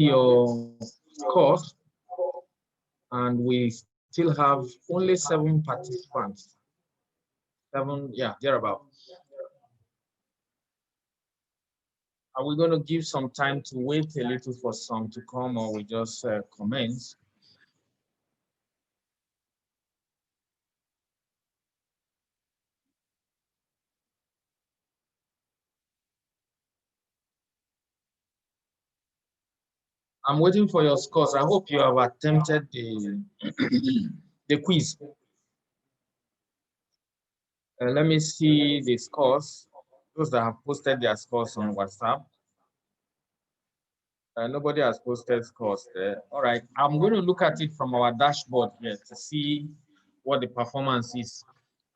your scores, and we still have only 7 participants. 7, yeah, thereabout. Are we going to give some time to wait a little for some to come, or we just commence? I'm waiting for your scores. I hope you have attempted the the quiz. Let me see the scores. Those that have posted their scores on WhatsApp. Nobody has posted scores there. All right, I'm going to look at it from our dashboard here to see what the performance is.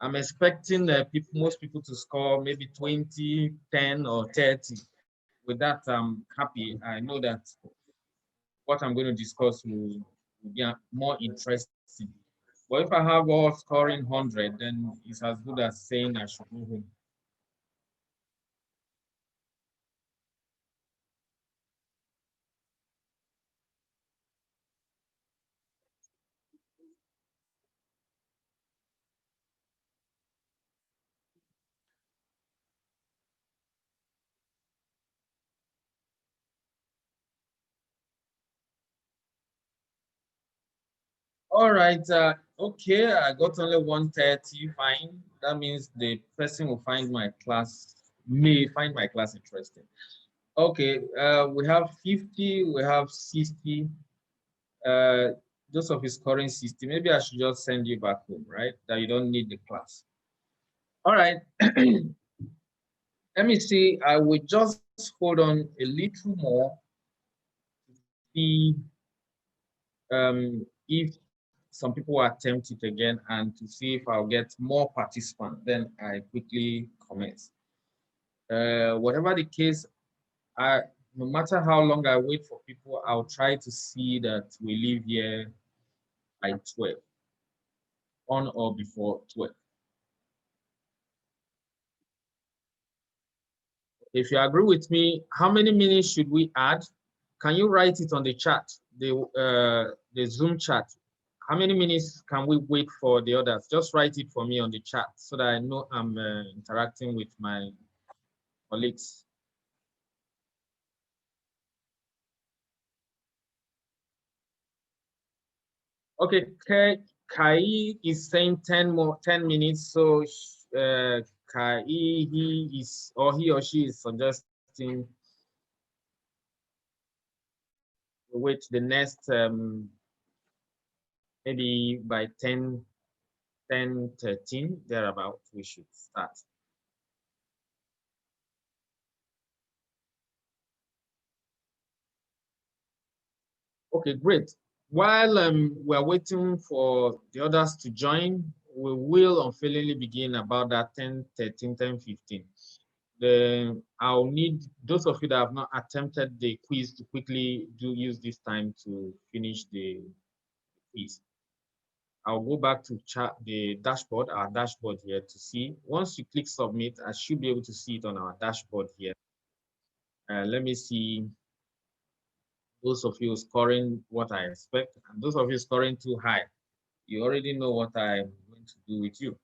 I'm expecting most people to score maybe 20, 10, or 30. With that, I'm happy. I know that what I'm going to discuss will be more interesting. But if I have all scoring 100, then it's as good as saying I should go home. All right. Okay, I got only 130. Fine. That means the person will find my class, may find my class interesting. Okay. We have 50. We have 60. Uh, those of you scoring 60. Maybe I should just send you back home, right? That you don't need the class. All right. Let me see. I will just hold on a little more to see if some people attempt it again and to see if I'll get more participants. Then I quickly commence. Whatever the case, no matter how long I wait for people, I'll try to see that we leave here by 12, on or before 12. If you agree with me, how many minutes should we add? Can you write it on the chat, the Zoom chat? How many minutes can we wait for the others? Just write it for me on the chat so that I know I'm interacting with my colleagues. Okay, Kai is saying 10 minutes. So Kai, he is, or he or she is suggesting wait the next maybe by 10, 13, thereabout, we should start. Okay, great. While we're waiting for the others to join, we will unfailingly begin about that 10, 13, 10, 15. Then I'll need those of you that have not attempted the quiz to quickly use this time to finish the quiz. I'll go back to the dashboard, our dashboard here to see. Once you click submit, I should be able to see it on our dashboard here. Let me see those of you scoring what I expect, and those of you scoring too high. You already know what I'm going to do with you.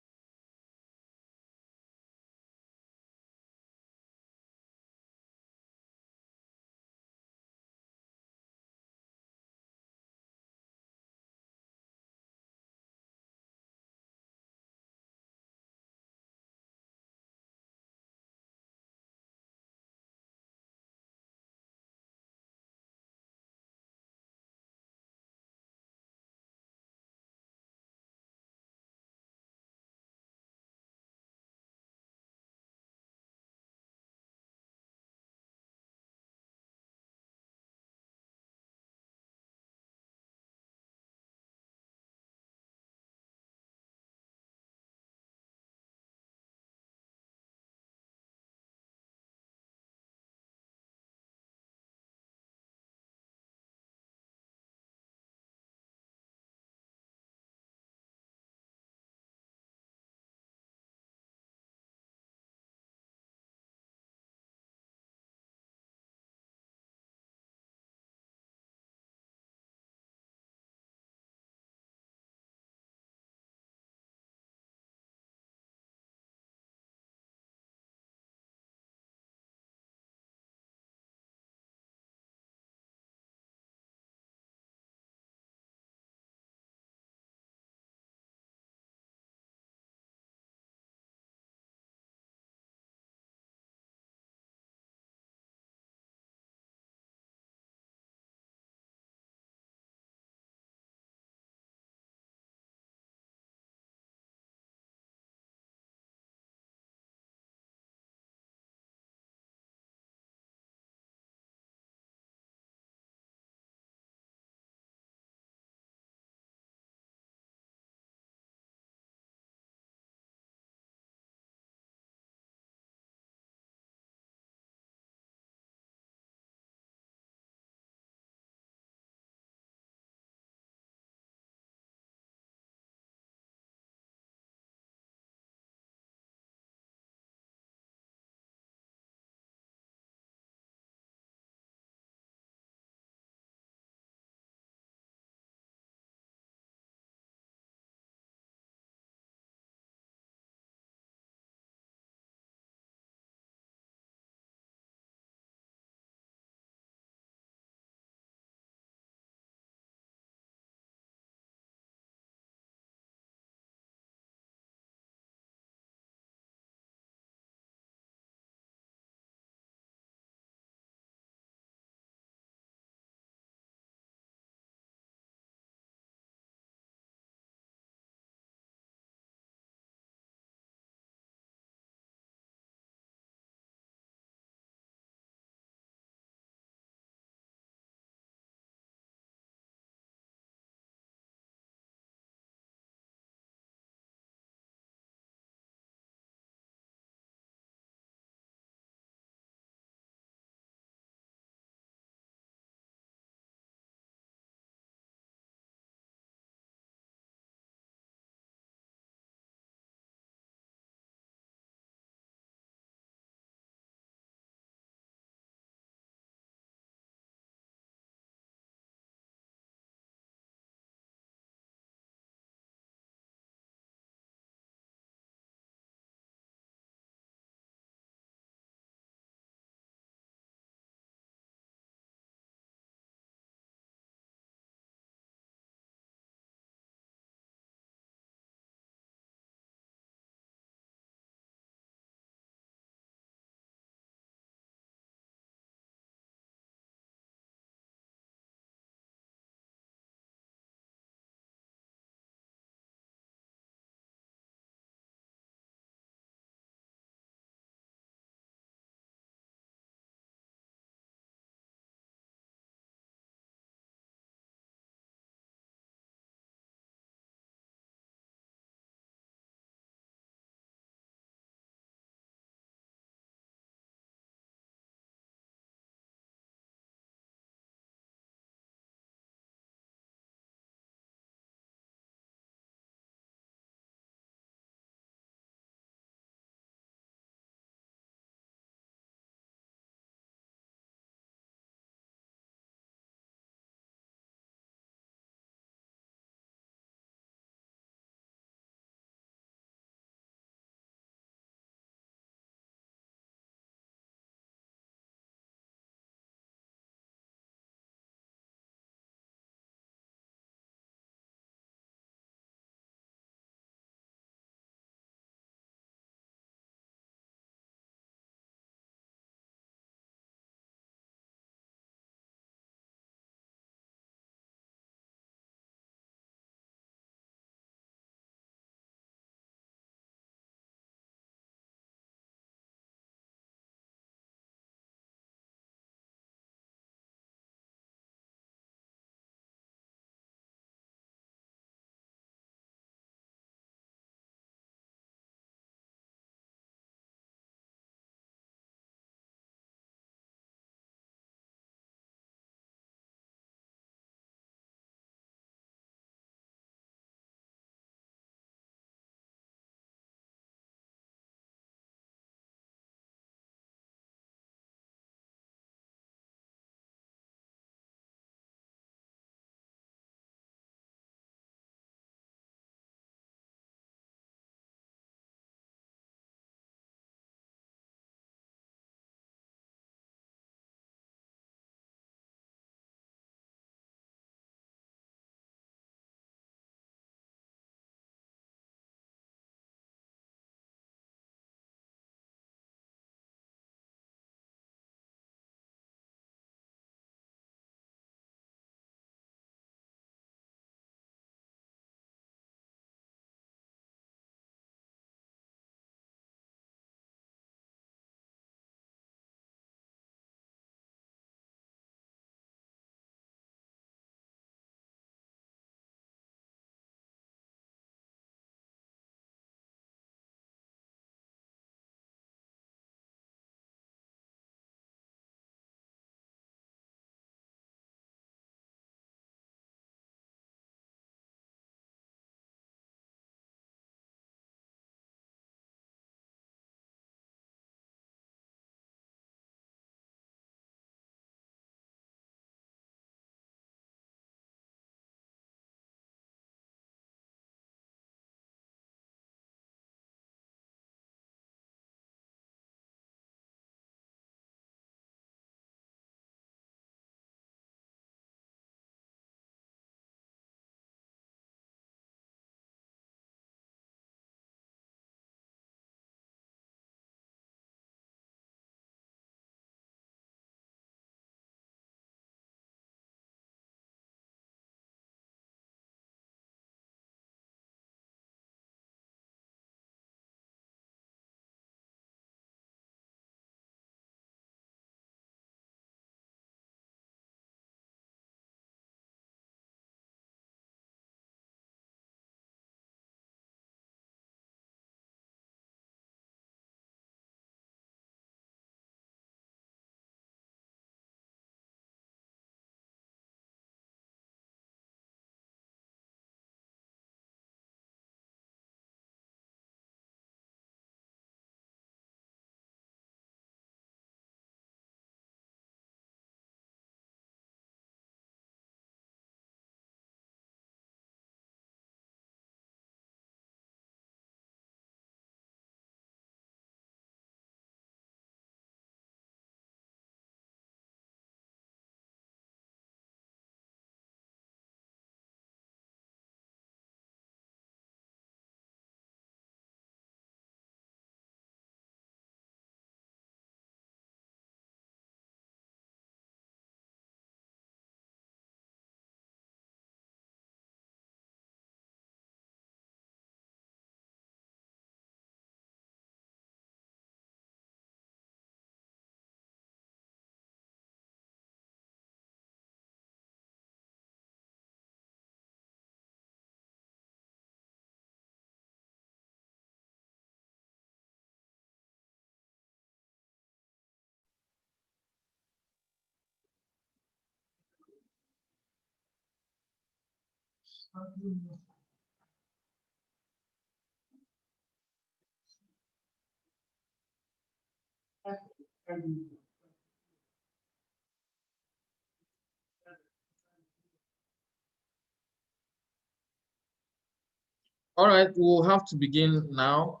All right, we'll have to begin now.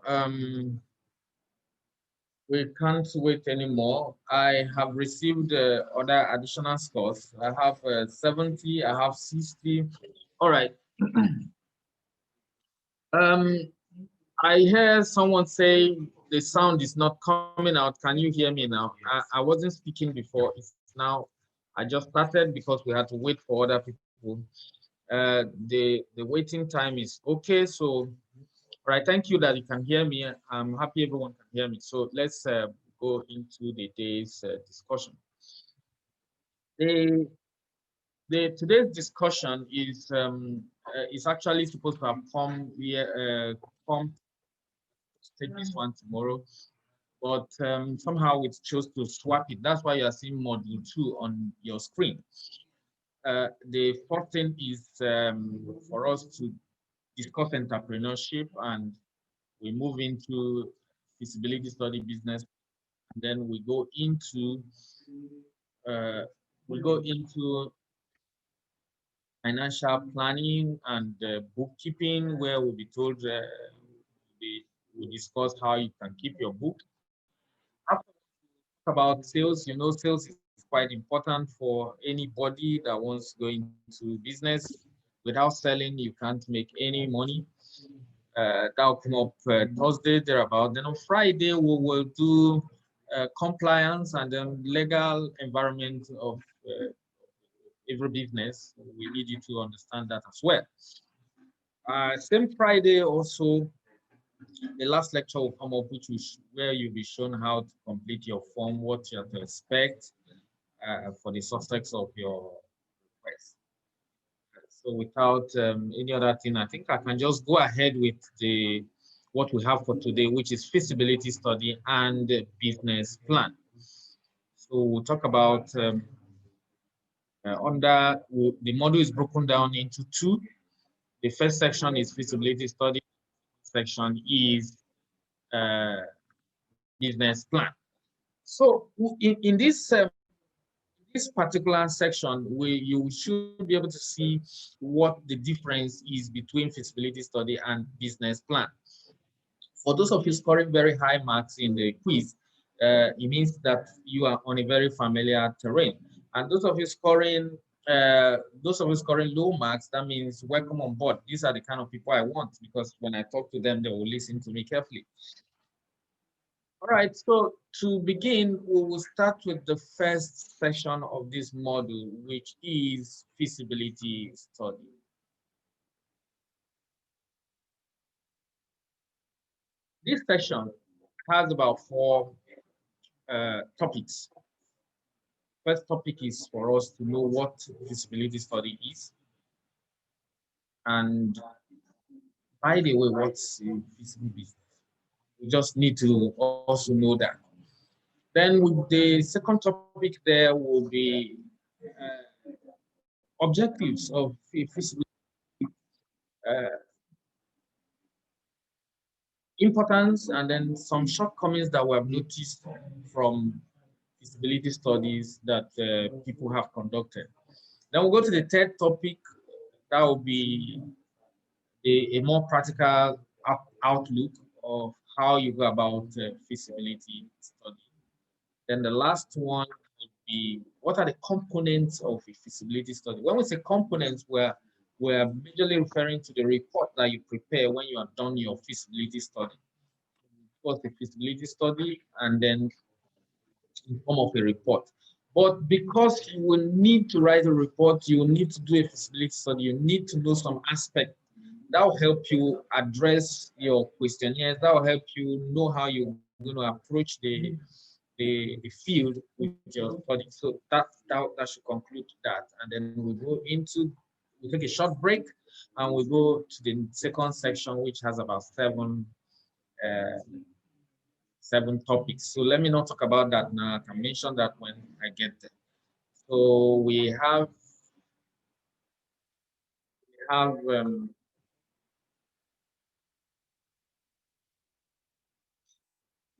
We can't wait anymore. I have received other additional scores. I have 70, I have 60. All right. Um, I hear someone say the sound is not coming out. Can you hear me now? I wasn't speaking before. It's now, I just started because we had to wait for other people. The waiting time is okay. So, all right, thank you that you can hear me. I'm happy everyone can hear me. So let's go into the day's discussion. The, today's discussion is actually supposed to have come here, come to take this one tomorrow, but somehow it chose to swap it. That's why you are seeing module 2 on your screen. The first thing is for us to discuss entrepreneurship, and we move into feasibility study business, and then uh, we go into financial planning and bookkeeping, where we'll be told we discuss how you can keep your book. After about sales, you know, sales is quite important for anybody that wants to go into business. Without selling, you can't make any money. That'll come up Thursday, thereabout. Then on Friday, we will do compliance and then legal environment of every business. We need you to understand that as well. Same Friday also, the last lecture will come up, which is where you'll be shown how to complete your form, what you have to expect for the success of your request. So without any other thing, I think I can just go ahead with the what we have for today, which is feasibility study and business plan. So we'll talk about the model is broken down into two. The first section is feasibility study. Section is uh, business plan. So in this particular section, you should be able to see what the difference is between feasibility study and business plan. For those of you scoring very high marks in the quiz, it means that you are on a very familiar terrain. And those of you scoring low marks, that means welcome on board. These are the kind of people I want, because when I talk to them, they will listen to me carefully. All right, so to begin, we will start with the first section of this module, which is feasibility study. This section has about four topics. First topic is for us to know what feasibility study is, and by the way, what's a feasible business. We just need to also know that. Then with the second topic there will be objectives of feasibility, uh, importance, and then some shortcomings that we have noticed from feasibility studies that people have conducted. Then we'll go to the third topic. That will be a more practical outlook of how you go about feasibility study. Then the last one would be, what are the components of a feasibility study? When we say components, we're majorly referring to the report that you prepare when you have done your feasibility study. Was the feasibility study, and then in form of a report. But because you will need to write a report, you will need to do a feasibility study, you need to know some aspect that will help you address your questionnaires, that will help you know how you're going to approach the field with your study. So that should conclude that. And then we'll take a short break, and we'll go to the second section, which has about uh, seven topics. So let me not talk about that now. I can mention that when I get there. So we have have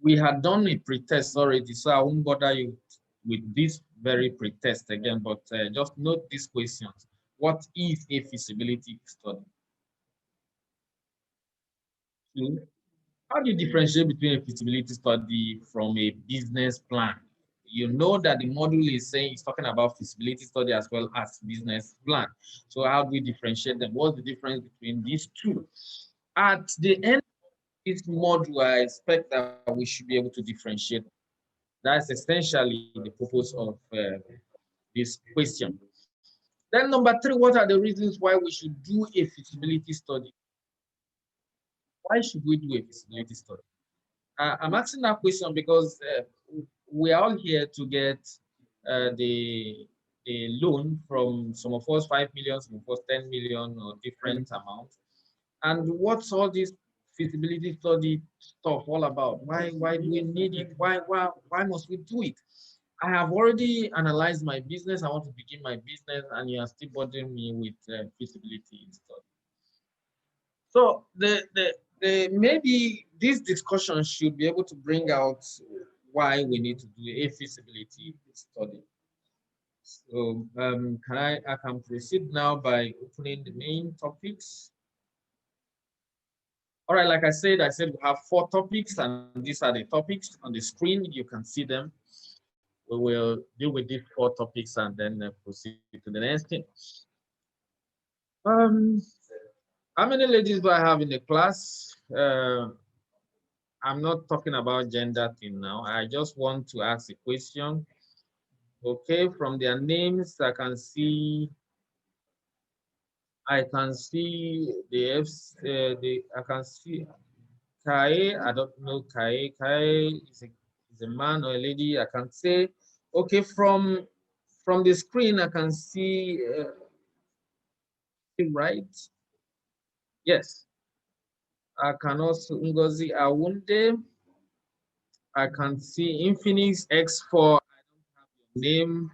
we had done a pretest already, so I won't bother you with this very pretest again, but just note these questions. What is a feasibility study? Two, how do you differentiate between a feasibility study from a business plan? You know that the module is saying it's talking about feasibility study as well as business plan. So how do we differentiate them? What's the difference between these two? At the end of this module, I expect that we should be able to differentiate. That's essentially the purpose of this question. Then number three, what are the reasons why we should do a feasibility study? Why should we do a feasibility study? I'm asking that question because we are all here to get the loan from some of us 5 million, some of us 10 million or different amounts. And what's all this feasibility study stuff all about? Why do we need it? Why must we do it? I have already analyzed my business. I want to begin my business, and you are still bothering me with feasibility study. So the maybe this discussion should be able to bring out why we need to do a feasibility study. So I can proceed now by opening the main topics. All right, like I said we have 4 topics, and these are the topics on the screen. You can see them. We will deal with these 4 topics and then proceed to the next thing. Um, how many ladies do I have in the class? I'm not talking about gender thing now. I just want to ask a question. Okay, from their names, I can see I can see Kai. I don't know Kai. Kai is a man or a lady. I can say, okay, from the screen, I can see right. Yes, I can also Ngozi Awunde. I can see Infinix X4. I don't have your name.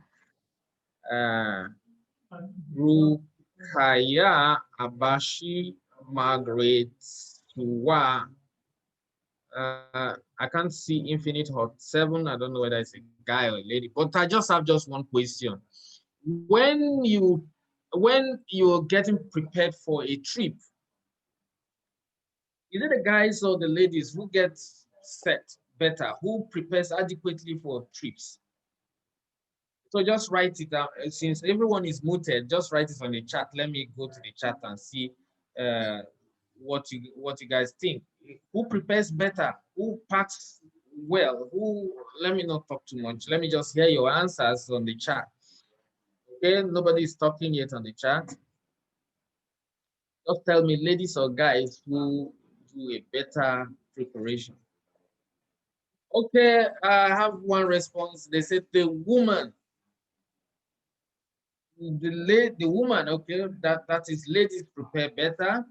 Rukaya Abashi Margaret Suwa. I can't see Infinite Hot 7. I don't know whether it's a guy or a lady, but I just have just one question. When you're getting prepared for a trip, is it the guys or the ladies who get set better, who prepares adequately for trips? So just write it down. Since everyone is muted, just write it on the chat. Let me go to the chat and see uh, what you guys think. Who prepares better? Who packs well? Who? Let me not talk too much. Let me just hear your answers on the chat. Okay, nobody is talking yet on the chat. Just tell me, ladies or guys, who do a better preparation. Okay, I have one response. They said the woman. The woman, okay, that is ladies prepare better.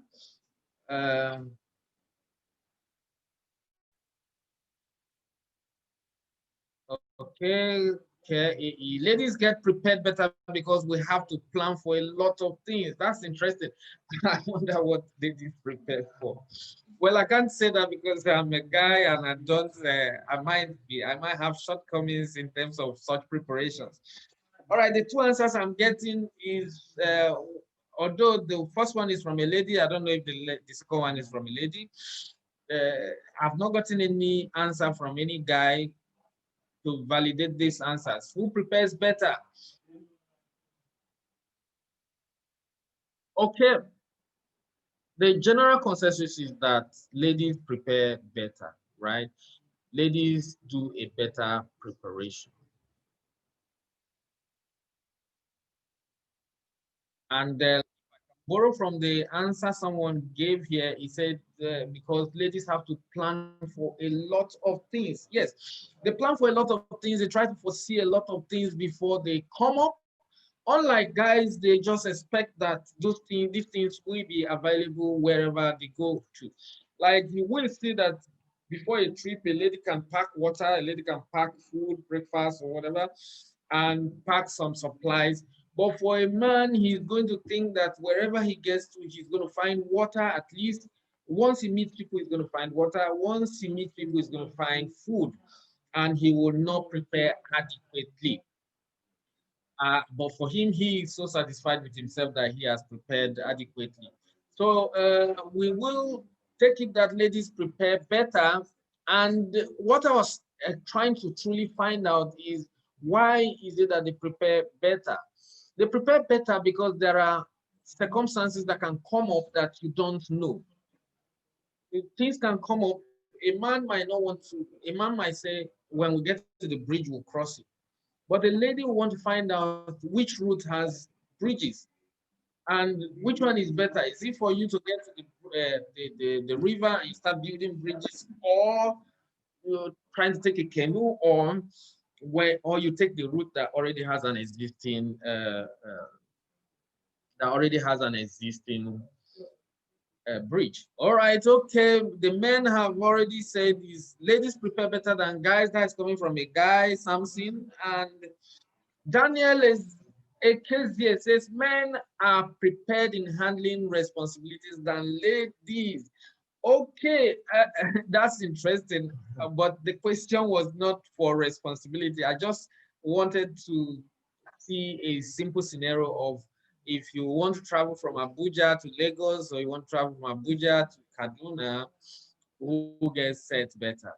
Um, okay, ladies get prepared better because we have to plan for a lot of things. That's interesting. I wonder what ladies prepare for. Well, I can't say that because I'm a guy and I don't. I might have shortcomings in terms of such preparations. All right, the 2 answers I'm getting is, although the first one is from a lady, I don't know if the second one is from a lady. I've not gotten any answer from any guy to validate these answers. Who prepares better? Okay, the general consensus is that ladies prepare better, right? Ladies do a better preparation. And borrow from the answer someone gave here. He said because ladies have to plan for a lot of things. Yes, they plan for a lot of things. They try to foresee a lot of things before they come up. Unlike guys, they just expect that these things will be available wherever they go to. Like you will see that before a trip, a lady can pack water, a lady can pack food, breakfast, or whatever, and pack some supplies. But for a man, he's going to think that wherever he gets to, he's going to find water. At least once he meets people, he's going to find water. Once he meets people, he's going to find food. And he will not prepare adequately. But for him, he is so satisfied with himself that he has prepared adequately. So we will take it that ladies prepare better. And what I was trying to truly find out is, why is it that they prepare better? They prepare better because there are circumstances that can come up that you don't know. Things can come up. A man might not want to, a man might say, when we get to the bridge, we'll cross it. But the lady will want to find out which route has bridges and which one is better. Is it for you to get to the river and you start building bridges, or you're trying to take a canoe, or you take the route that already has an existing bridge. All right, okay. The men have already said is ladies prepare better than guys. That's coming from a guy, Samson. And Daniel is a case here. Says men are prepared in handling responsibilities than ladies. Okay, that's interesting. But the question was not for responsibility. I just wanted to see a simple scenario of, if you want to travel from Abuja to Lagos, or you want to travel from Abuja to Kaduna, who gets set better?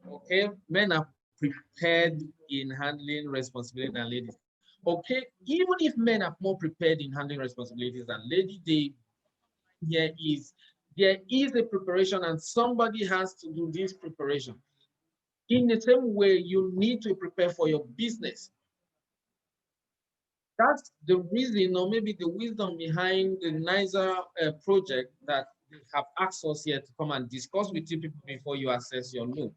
Okay, men are prepared in handling responsibility than ladies. Okay, even if men are more prepared in handling responsibilities than ladies, there is there is a preparation, and somebody has to do this preparation. In the same way, you need to prepare for your business. That's the reason, or maybe the wisdom behind the NISA project, that they have asked us here to come and discuss with you people before you assess your loan,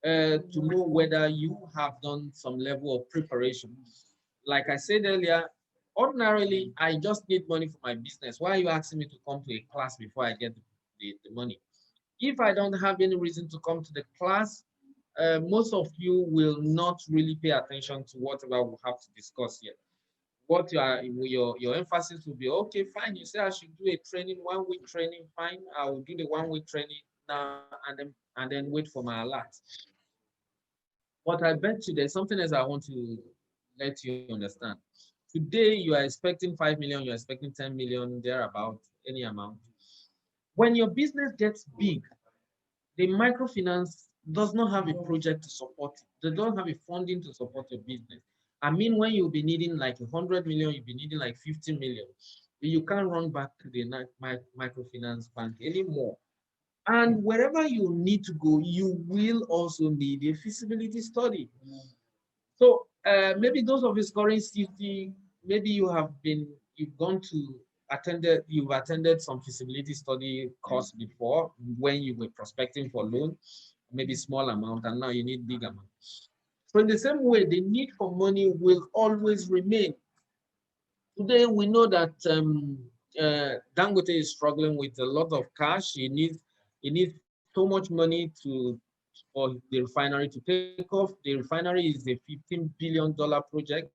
to know whether you have done some level of preparation. Like I said earlier, ordinarily, I just need money for my business. Why are you asking me to come to a class before I get the money? If I don't have any reason to come to the class, most of you will not really pay attention to whatever we have to discuss here. What your emphasis will be, okay, fine. You say I should do a training, 1 week training, fine. I will do the 1 week training now, and then wait for my alert. But I bet you there's something else I want to let you understand. Today you are expecting 5 million, you're expecting 10 million, thereabout, any amount. When your business gets big, the microfinance does not have a project to support it. They don't have a funding to support your business. I mean, when you'll be needing like 100 million, you'll be needing like 50 million. You can't run back to the microfinance bank anymore. And wherever you need to go, you will also need a feasibility study. So maybe those of you scoring 50, maybe you've attended some feasibility study course before when you were prospecting for loan, maybe small amount, and now you need big amount. So in the same way, the need for money will always remain. Today, we know that Dangote is struggling with a lot of cash. He needs so much money for the refinery to take off. The refinery is a $15 billion project.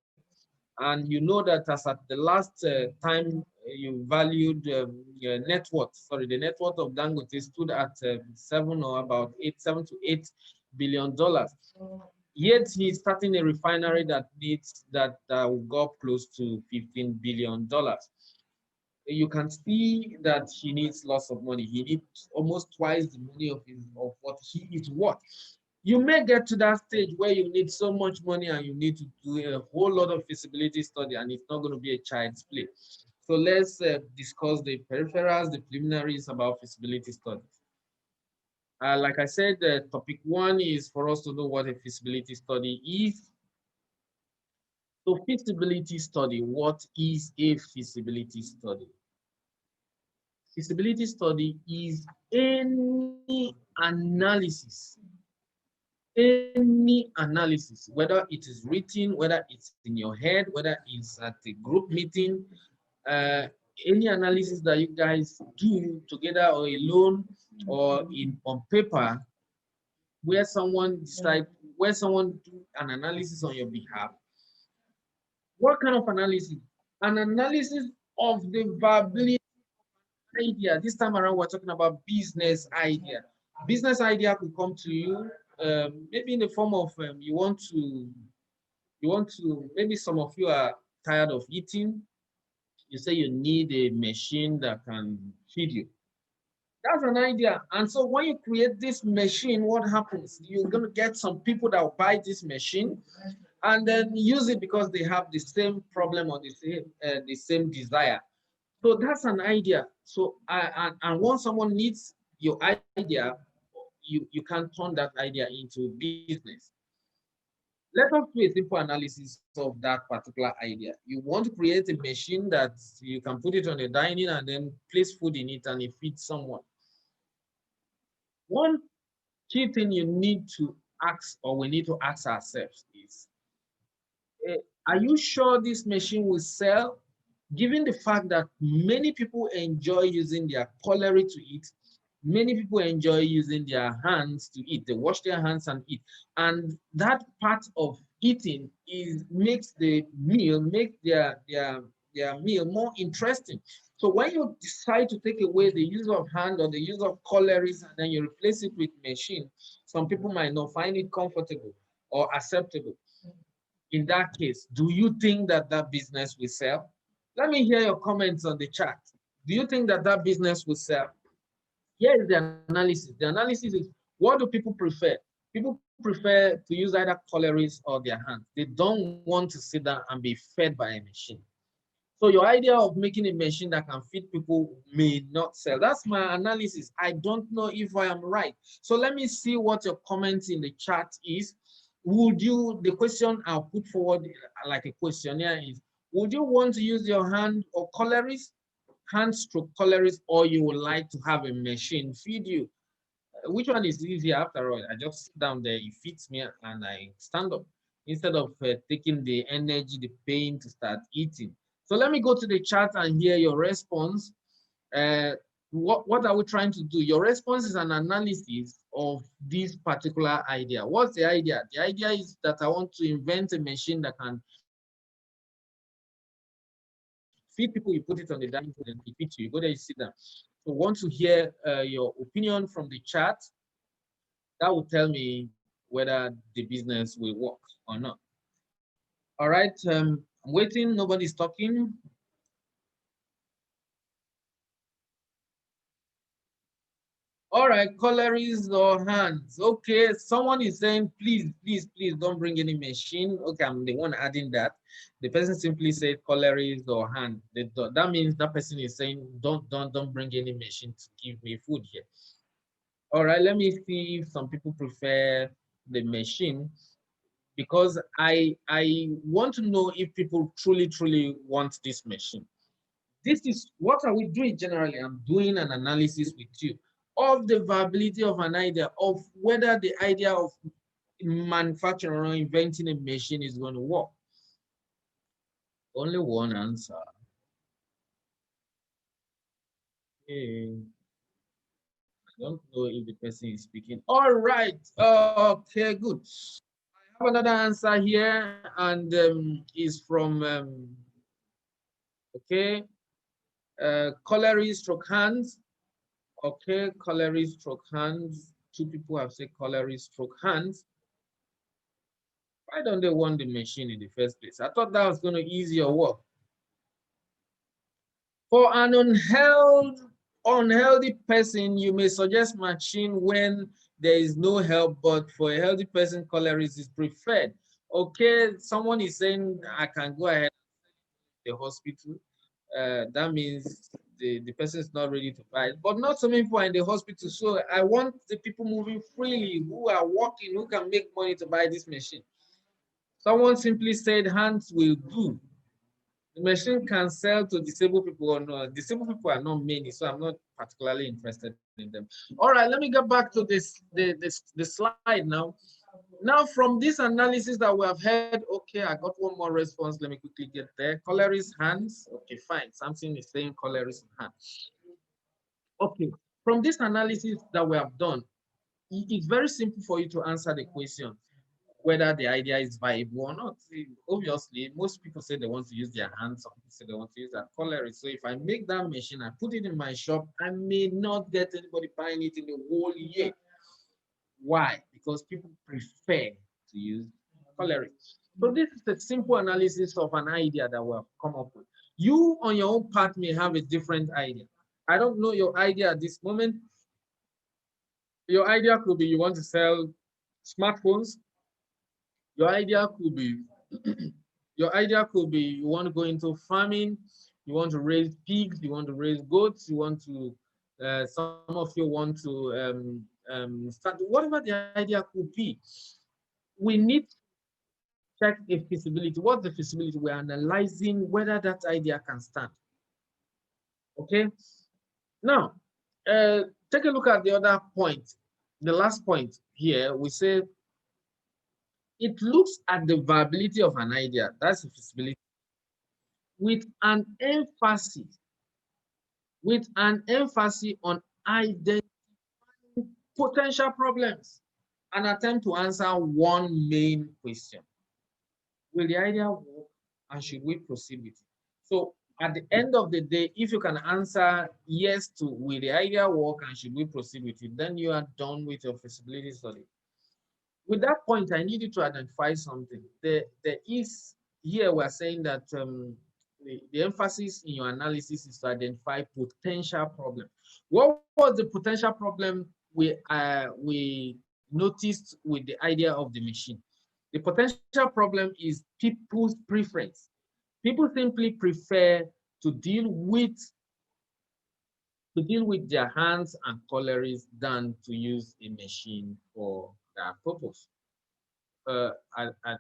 And you know that as at the last time you valued your net worth, sorry, the net worth of Dangote stood at 7 to 8 billion dollars. Yet he's starting a refinery that will go up close to $15 billion. You can see that he needs lots of money. He needs almost twice the money of what he is worth. You may get to that stage where you need so much money and you need to do a whole lot of feasibility study, and it's not going to be a child's play. So let's discuss the peripherals, the preliminaries about feasibility studies. Like I said, topic 1 is for us to know what a feasibility study is. So feasibility study, what is a feasibility study? Feasibility study is any analysis, whether it is written, whether it's in your head, whether it's at a group meeting, uh, any analysis that you guys do together or alone or on paper, where someone do an analysis on your behalf. What kind of analysis? An analysis of the viability idea. This time around, we're talking about business idea. Business idea could come to you, maybe in the form of maybe some of you are tired of eating. You say you need a machine that can feed you. That's an idea. And so when you create this machine, what happens? You're going to get some people that will buy this machine and then use it because they have the same problem or the same desire. So that's an idea. So and once someone needs your idea, you can turn that idea into business. Let us do a simple analysis of that particular idea. You want to create a machine that you can put it on a dining and then place food in it and it feeds someone. One key thing you need to ask, or we need to ask ourselves, is are you sure this machine will sell? Given the fact that many people enjoy using their cutlery to eat, many people enjoy using their hands to eat. They wash their hands and eat. And that part of eating makes the meal, their meal more interesting. So when you decide to take away the use of hand or the use of cutleries and then you replace it with machine, some people might not find it comfortable or acceptable. In that case, do you think that that business will sell? Let me hear your comments on the chat. Do you think that that business will sell? Here is the analysis. The analysis is, what do people prefer? People prefer to use either cutleries or their hands. They don't want to sit down and be fed by a machine. So your idea of making a machine that can feed people may not sell. That's my analysis. I don't know if I am right. So let me see what your comments in the chat is. The question I'll put forward like a questionnaire is, would you want to use your hand or cutleries, hand stroke cutleries, or you would like to have a machine feed you? Which one is easier after all? I just sit down there, it feeds me, and I stand up instead of taking the energy, the pain to start eating. So let me go to the chat and hear your response. What are we trying to do? Your response is an analysis of this particular idea. What's the idea? The idea is that I want to invent a machine that can feed people. You put it on the dining table and it feeds you. You go there, you sit down. So want to hear your opinion from the chat. That will tell me whether the business will work or not. All right, I'm waiting. Nobody's talking. All right, cutleries or hands. Okay, someone is saying, please, please, please don't bring any machine. Okay, I'm the one adding that. The person simply said cutleries or hand. That means that person is saying, don't bring any machine to give me food here. All right, let me see if some people prefer the machine, because I want to know if people truly want this machine. This is what are we doing generally? I'm doing an analysis with you of the viability of an idea, of whether the idea of manufacturing or inventing a machine is going to work. Only one answer. Okay. I don't know if the person is speaking. All right. Okay, good. I have another answer here, and is from okay, cutlery stroke hands. Okay, cutlery stroke hands. Two people have said cutlery stroke hands. Why don't they want the machine in the first place? I thought that was going to ease your work. For an unhealthy person, you may suggest machine when there is no help, but for a healthy person, cutlery is preferred. Okay, someone is saying I can go ahead to the hospital. That means the person is not ready to buy it. But not so many people are in the hospital. So I want the people moving freely, who are working, who can make money to buy this machine. Someone simply said hands will do. The machine can sell to disabled people or not. Disabled people are not many, so I'm not particularly interested in them. All right, let me get back to the slide now. Now, from this analysis that we have heard, okay, I got one more response. Let me quickly get there. Cutlery's hands. Okay, fine. Something is saying cutlery's hands. Okay, from this analysis that we have done, it's very simple for you to answer the question. whether the idea is viable or not. Obviously, most people say they want to use their hands, some people say they want to use their cutlery. So if I make that machine, I put it in my shop, I may not get anybody buying it in the whole year. Why? Because people prefer to use cutlery. So this is a simple analysis of an idea that we've come up with. You on your own part may have a different idea. I don't know your idea at this moment. Your idea could be you want to sell smartphones. Your idea could be your idea could be you want to go into farming, you want to raise pigs, you want to raise goats, you want to some of you want to start whatever the idea could be. We need to check a feasibility. What's the feasibility? We're analyzing whether that idea can stand. Okay. Now, take a look at the other point. The last point here, we say it looks at the viability of an idea. That's the feasibility with an emphasis, on identifying potential problems and attempt to answer one main question. Will the idea work and should we proceed with it? So at the end of the day, if you can answer yes to will the idea work and should we proceed with it, then you are done with your feasibility study. With that point, I need you to identify something. There is here we're saying that the emphasis in your analysis is to identify potential problem. What was the potential problem we noticed with the idea of the machine? The potential problem is people's preference. People simply prefer to deal with their hands and cutleries than to use a machine for that purpose. Uh, I, I,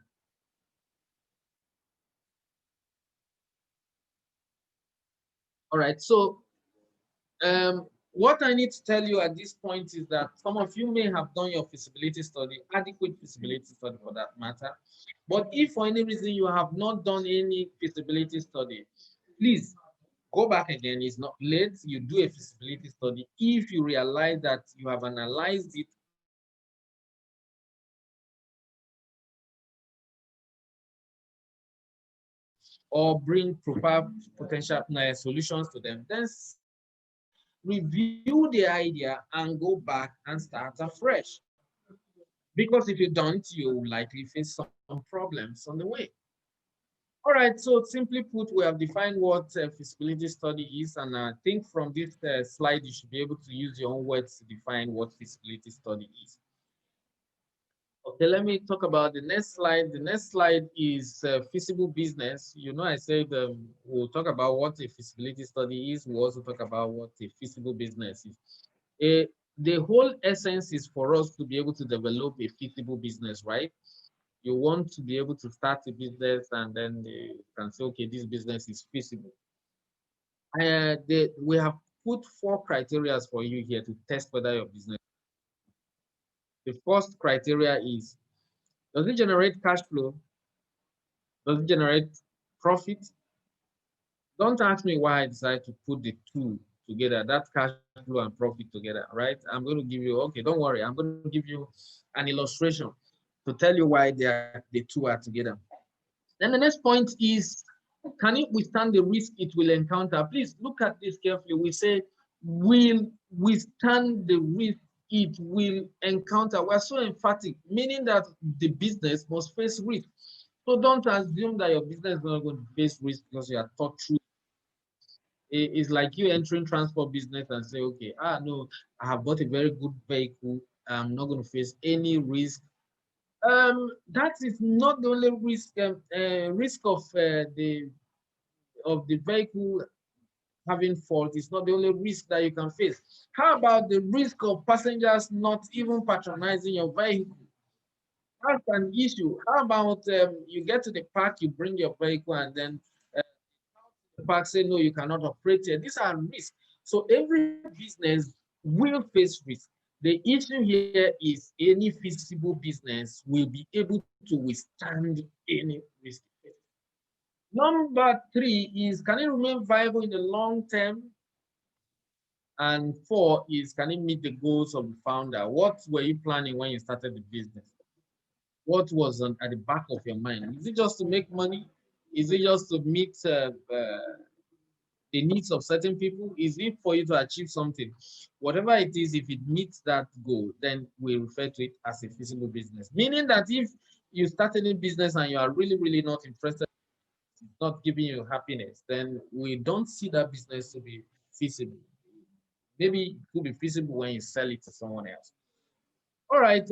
all right, so what I need to tell you at this point is that some of you may have done your feasibility study, adequate feasibility study for that matter. But if for any reason you have not done any feasibility study, please go back again. It's not late. You do a feasibility study. If you realize that you have analyzed it or bring proper potential solutions to them, then review the idea and go back and start afresh. Because if you don't, you will likely face some problems on the way. All right, so simply put, we have defined what feasibility study is, and I think from this slide, you should be able to use your own words to define what feasibility study is. Okay, let me talk about the next slide. The next slide is feasible business. You know, I said we'll talk about what a feasibility study is. We'll also talk about what a feasible business is. The whole essence is for us to be able to develop a feasible business, right? You want to be able to start a business and then you can say, okay, this business is feasible. We have put 4 criteria for you here to test whether your business. The first criteria is, does it generate cash flow? Does it generate profit? Don't ask me why I decided to put the two together, that cash flow and profit together, right? I'm going to give you, okay, don't worry. I'm going to give you an illustration to tell you why the two are together. Then the next point is, can it withstand the risk it will encounter? Please look at this carefully. We say, will withstand the risk it will encounter. We're so emphatic, meaning that the business must face risk. So don't assume that your business is not going to face risk because you are taught through. It's like you entering transport business and say, okay, no, I have bought a very good vehicle. I'm not going to face any risk. That is not the only risk. Risk of the vehicle having fault is not the only risk that you can face. How about the risk of passengers not even patronizing your vehicle? That's an issue. How about you get to the park, you bring your vehicle, and then the park say, no, you cannot operate here. These are risks. So every business will face risk. The issue here is any feasible business will be able to withstand any risk. Number 3 is, can it remain viable in the long term? And 4 is, can it meet the goals of the founder? What were you planning when you started the business? what was at the back of your mind? Is it just to make money? Is it just to meet the needs of certain people? Is it for you to achieve something? Whatever it is, if it meets that goal, then we refer to it as a feasible business. Meaning that if you start any business and you are really, really not interested, it's not giving you happiness, then we don't see that business to be feasible. Maybe it could be feasible when you sell it to someone else. All right,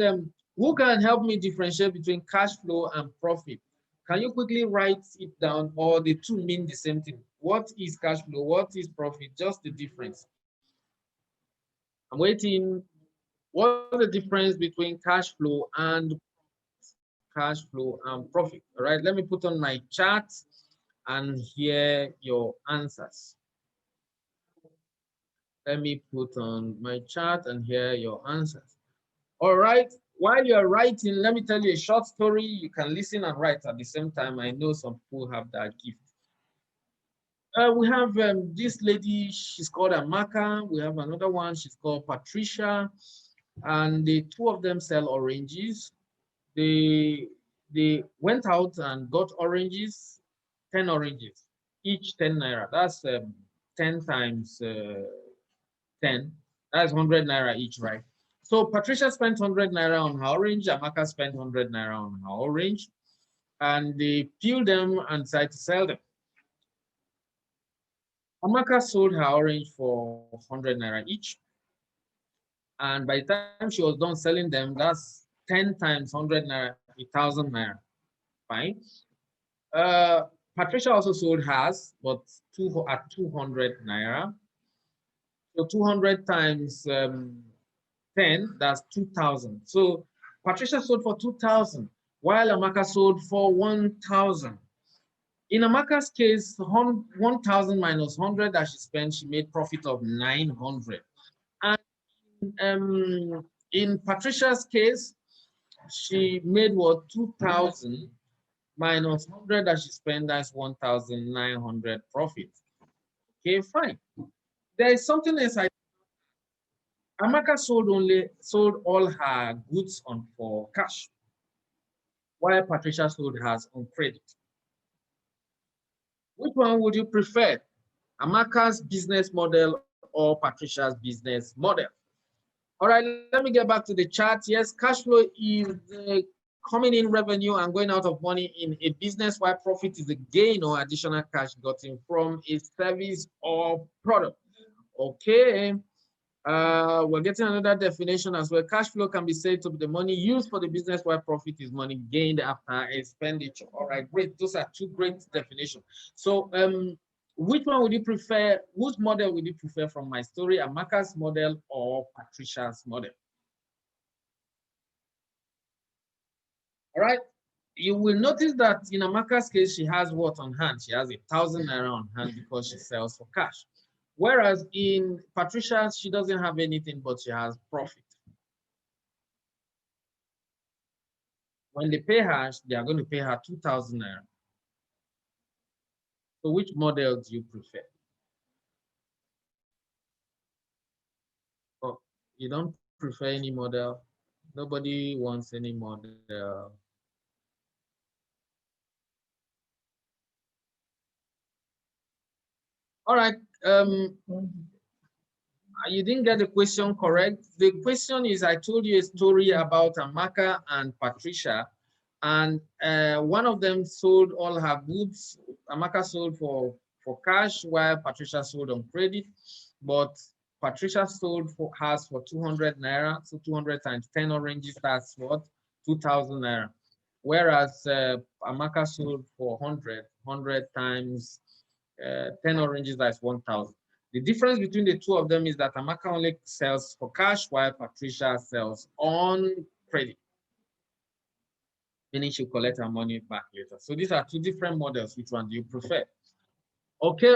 who can help me differentiate between cash flow and profit? Can you quickly write it down, or the two mean the same thing? What is cash flow? What is profit? Just the difference. I'm waiting. What's the difference between cash flow and profit? All right, let me put on my chart and hear your answers. Let me put on my chart and hear your answers. All right. While you're writing, let me tell you a short story. You can listen and write at the same time. I know some people have that gift. We have this lady, she's called Amaka. We have another one, she's called Patricia. And the two of them sell oranges. They went out and got oranges, 10 oranges, each 10 naira. That's 10 times 10. That's 100 naira each, right? So Patricia spent 100 naira on her orange, Amaka spent 100 naira on her orange, and they peeled them and decided to sell them. Amaka sold her orange for 100 naira each, and by the time she was done selling them, that's 10 times 100 naira, 1,000 naira. Fine. Patricia also sold hers, but at 200 naira. So 200 times 10, that's 2,000. So Patricia sold for 2,000, while Amaka sold for 1,000. In Amaka's case, 1,000 minus 100 that she spent, she made profit of 900. And in Patricia's case, she made what, 2,000 minus 100 that she spent, that's 1,900 profit. Okay, fine. There is something else. Amaka sold all her goods for cash, while Patricia sold hers on credit. Which one would you prefer? Amaka's business model or Patricia's business model? All right, let me get back to the chart. Yes, cash flow is coming in revenue and going out of money in a business, while profit is a gain or additional cash gotten from a service or product. Okay. We're getting another definition as well. Cash flow can be said to be the money used for the business, while profit is money gained after expenditure. All right, great. Those are two great definitions. So which one would you prefer? Whose model would you prefer from my story? Amaka's model or Patricia's model? All right. You will notice that in Amaka's case, she has what on hand? She has 1,000 naira on hand because she sells for cash. Whereas in Patricia, she doesn't have anything, but she has profit. When they pay her, they are going to pay her 2,000 naira. So which model do you prefer? Oh, you don't prefer any model? Nobody wants any model. All right. You didn't get the question correct. The question is, I told you a story about Amaka and Patricia, and one of them sold all her goods. Amaka sold for cash, while Patricia sold on credit. But Patricia sold hers for 200 naira. So 200 times 10 oranges, that's what? 2,000 naira. Whereas Amaka sold for 100 times 10 oranges, that's 1,000. The difference between the two of them is that Amaka only sells for cash, while Patricia sells on credit, meaning she'll collect her money back later. So these are two different models. Which one do you prefer? Okay.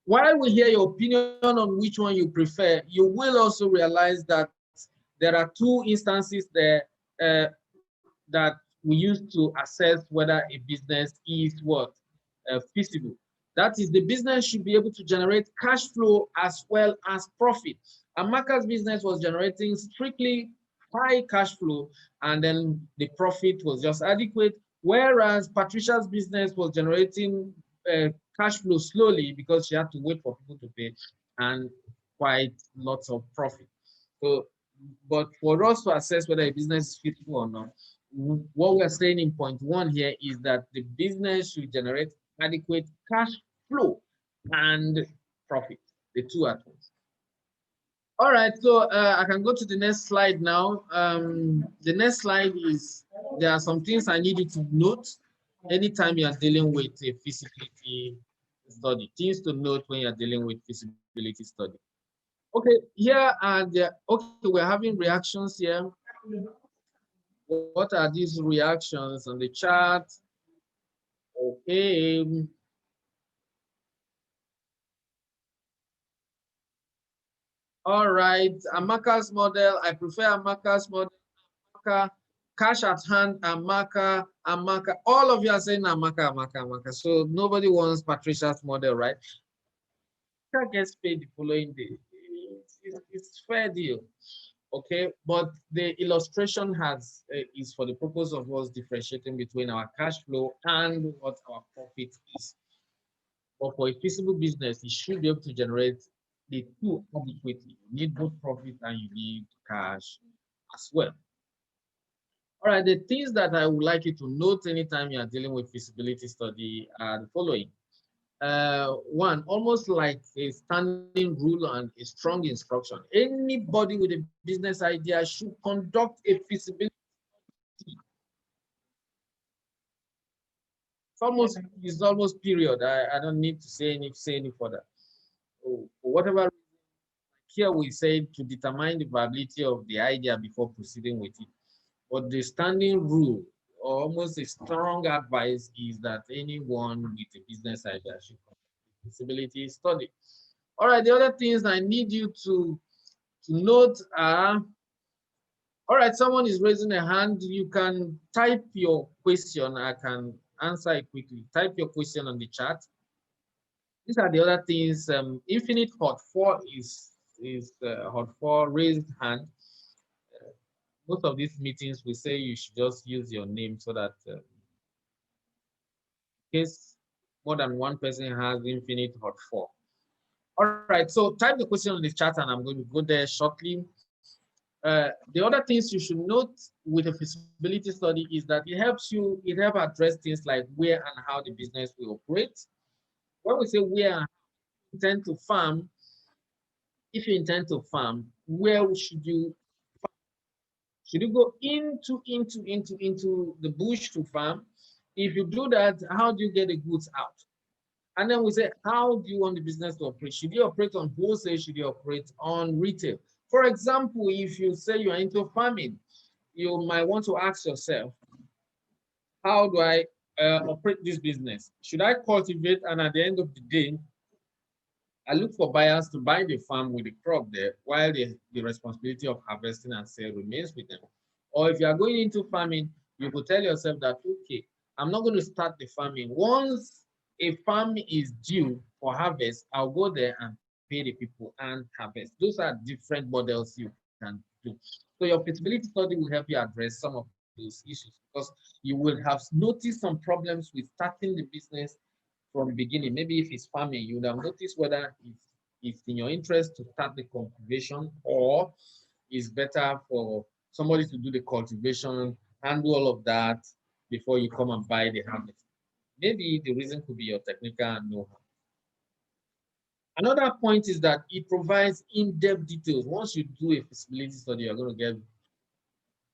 While we hear your opinion on which one you prefer, you will also realize that there are two instances there that we use to assess whether a business is what? Feasible. That is, the business should be able to generate cash flow as well as profit. Amaka's business was generating strictly high cash flow, and then the profit was just adequate, whereas Patricia's business was generating cash flow slowly because she had to wait for people to pay and quite lots of profit. So, but for us to assess whether a business is feasible or not, what we're saying in point one here is that the business should generate adequate cash flow and profit, the two at once. All right, so I can go to the next slide now. The next slide is, there are some things I need you to note anytime you are dealing with a feasibility study. Things to note when you are dealing with feasibility study. Okay, here are the, okay, we're having reactions here. What are these reactions on the chart? Okay. All right, Amaka's model. I prefer Amaka's model. Amaka, cash at hand, Amaka, Amaka. All of you are saying Amaka, Amaka, Amaka. So nobody wants Patricia's model, right? Patricia gets paid the following day. It's fair deal. Okay, but the illustration has is for the purpose of us differentiating between our cash flow and what our profit is. But for a feasible business, you should be able to generate the two adequately. You need both profit and you need cash as well. All right, the things that I would like you to note anytime you are dealing with feasibility study are the following. One, almost like a standing rule and a strong instruction. Anybody with a business idea should conduct a feasibility. It's almost period. I don't need to say any further. So, for whatever, here we say to determine the viability of the idea before proceeding with it. But the standing rule, or almost a strong advice, is that anyone with a business idea should conduct a feasibility study. All right, the other things I need you to note are, all right, someone is raising a hand. You can type your question. I can answer it quickly. Type your question on the chat. These are the other things. Infinite hot 4 is hot 4 raised hand. Most of these meetings we say you should just use your name so that in case more than one person has infinite hot 4. All right, so type the question on the chat and I'm going to go there shortly. The other things you should note with a feasibility study is that it helps address things like where and how the business will operate. When we say where and intend to farm, if you intend to farm, where should you go into the bush to farm? If you do that, how do you get the goods out? And then we say, how do you want the business to operate? Should you operate on wholesale? Should you operate on retail? For example, if you say you are into farming, you might want to ask yourself, how do I operate this business? Should I cultivate and at the end of the day, I look for buyers to buy the farm with the crop there while the responsibility of harvesting and sale remains with them? Or if you are going into farming, you could tell yourself that, okay, I'm not going to start the farming. Once a farm is due for harvest, I'll go there and pay the people and harvest. Those are different models you can do. So your feasibility study will help you address some of those issues because you will have noticed some problems with starting the business from the beginning. Maybe if it's farming, you would have noticed whether it's in your interest to start the cultivation or it's better for somebody to do the cultivation, handle all of that before you come and buy the harvest. Maybe the reason could be your technical know-how. Another point is that it provides in-depth details. Once you do a feasibility study, you're going to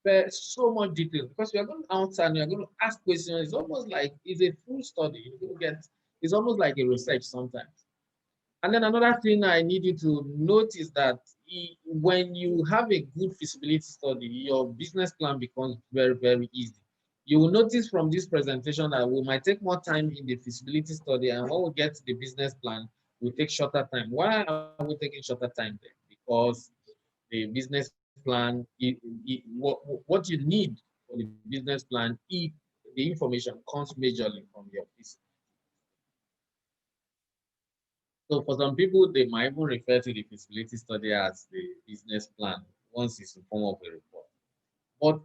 get so much detail because you're going outside and you're going to ask questions. It's almost like it's a full study. You're going to get, it's almost like a research sometimes. And then another thing I need you to note is that when you have a good feasibility study, your business plan becomes very, very easy. You will notice from this presentation that we might take more time in the feasibility study, and when we get to the business plan, we take shorter time. Why are we taking shorter time there? Because the business plan, what you need for the business plan, the information comes majorly from your feasibility. So for some people, they might even refer to the feasibility study as the business plan once it's in form of a report. But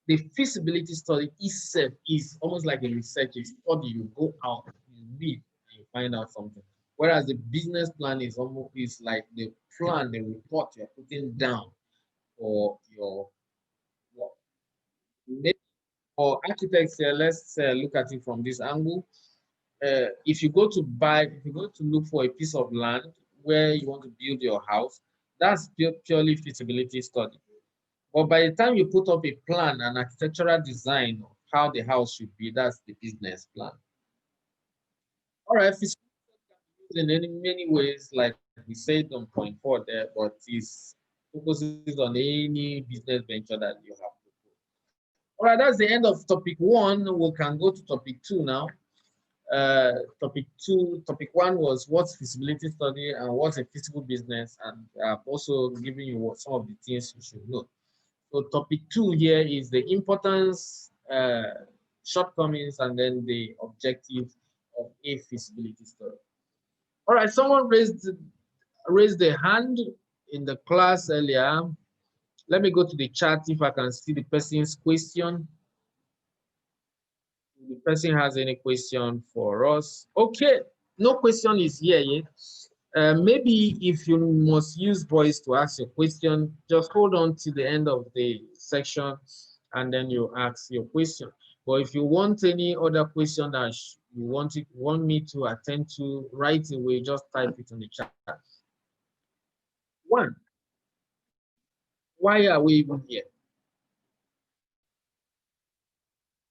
the feasibility study itself is almost like a research, a study. You go out, you read, and you find out something. Whereas the business plan is almost is like the plan, the report you're putting down for your work. Maybe for architects here, let's look at it from this angle. If you go to if you go to look for a piece of land where you want to build your house, that's purely feasibility study. But by the time you put up a plan, an architectural design of how the house should be, that's the business plan. All right, feasibility can be used in many ways, like we said on point 4 there, but it focuses on any business venture that you have. All right, that's the end of topic 1. We can go to topic 2 now. Topic 1 was what's feasibility study and what's a feasible business, and I've also given you some of the things you should know. So topic 2 here is the importance, shortcomings, and then the objectives of a feasibility study. All right, someone raised their hand in the class earlier. Let me go to the chat if I can see the person's question. If the person has any question for us. Okay, no question is here yet. Maybe if you must use voice to ask your question, just hold on to the end of the section and then you ask your question. But if you want any other question that you want me to attend to right away, just type it in the chat. 1, why are we even here?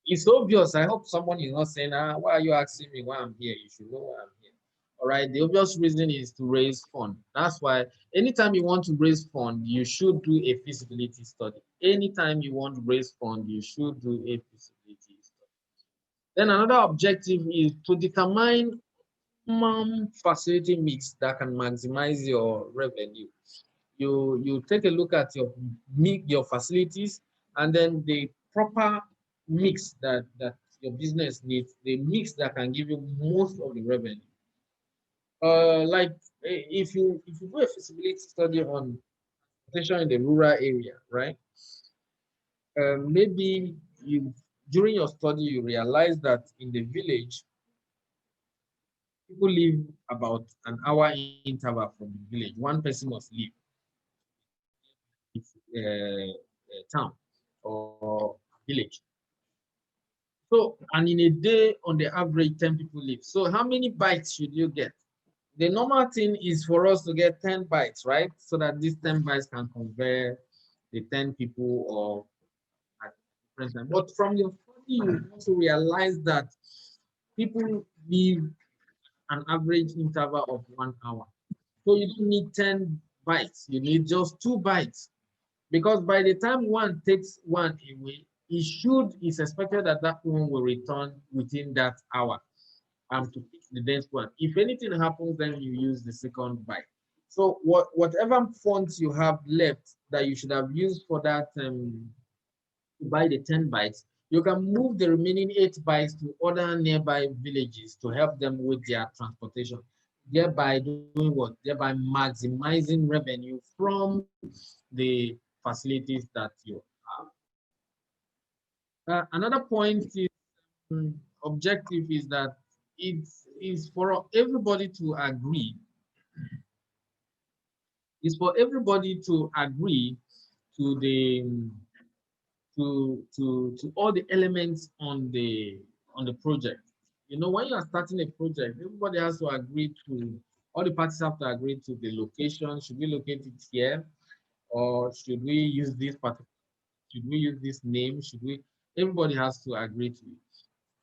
It's obvious. I hope someone is not saying, why are you asking me why I'm here? You should know why I'm here. All right. The obvious reason is to raise fund. That's why anytime you want to raise fund, you should do a feasibility study. Anytime you want to raise fund, you should do a feasibility study. Then another objective is to determine facility mix that can maximize your revenue. You take a look at your facilities and then the proper mix that your business needs, the mix that can give you most of the revenue. Like if you do a feasibility study on transportation in the rural area, right? Maybe you during your study you realize that in the village people live about an hour interval from the village. One person must leave town or village. So, and in a day, on the average, 10 people live. So, how many bites should you get? The normal thing is for us to get 10 bites, right? So that these 10 bites can convert the 10 people or at different time. But from your study, you also realize that people live an average interval of 1 hour. So you don't need 10 bites, you need just 2 bites. Because by the time one takes one away, it's expected that that one will return within that hour to pick the next one. If anything happens, then you use the second bite. So whatever funds you have left that you should have used for that to buy the 10 bites, you can move the remaining 8 bites to other nearby villages to help them with their transportation, thereby doing what? Thereby maximizing revenue from the facilities that you have. Another point is objective is that it is for everybody to agree. It's for everybody to agree to the to all the elements on the project. You know, when you are starting a project, everybody has to agree to all the parties have to agree to the location. Should we locate it here, or should we use this particular? Should we use this name? Should we? Everybody has to agree to it.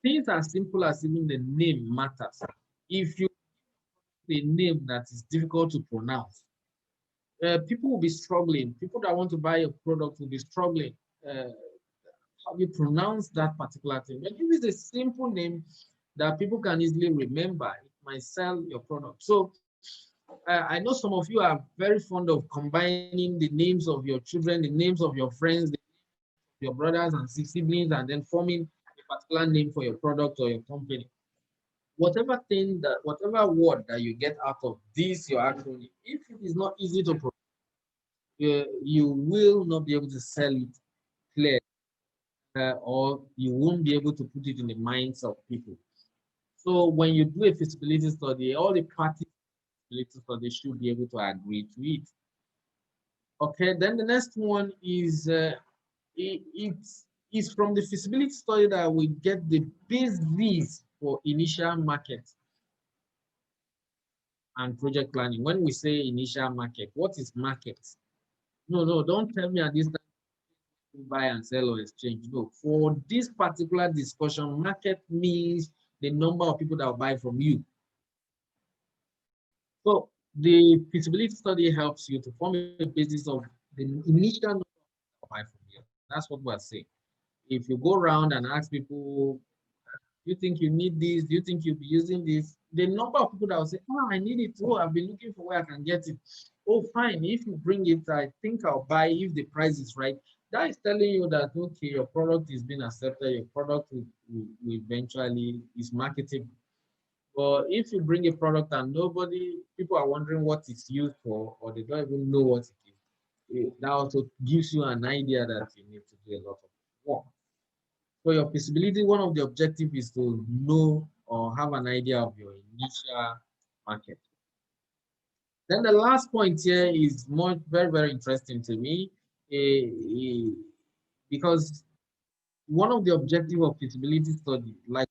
Things as simple as even the name matters. If you have a name that is difficult to pronounce, people will be struggling. People that want to buy a product will be struggling. How you pronounce that particular thing. But if it's a simple name that people can easily remember, it might sell your product. So I know some of you are very fond of combining the names of your children, the names of your friends, your brothers and siblings, and then forming a particular name for your product or your company. Whatever word that you get out of this, your acronym, if it is not easy to pronounce, you will not be able to sell it. clear, or you won't be able to put it in the minds of people. So when you do a feasibility study, all the parties in the feasibility study should be able to agree to it. Okay, then the next one is it's from the feasibility study that we get the basis for initial market and project planning. When we say initial market, what is market? No, don't tell me at this time to buy and sell or exchange. No, for this particular discussion, market means the number of people that will buy from you. So the feasibility study helps you to form a basis of the initial number of buy from you. That's what we're saying. If you go around and ask people, do you think you need this? Do you think you'll be using this? The number of people that will say, oh, I need it too. I've been looking for where I can get it. Oh, fine. If you bring it, I think I'll buy if the price is right. That is telling you that, okay, your product is being accepted. Your product will eventually is marketable. But if you bring a product and people are wondering what it's used for, or they don't even know what it is, that also gives you an idea that you need to do a lot of work. So your feasibility, one of the objectives is to know or have an idea of your initial market. Then the last point here is very, very interesting to me, because one of the objectives of feasibility study, like,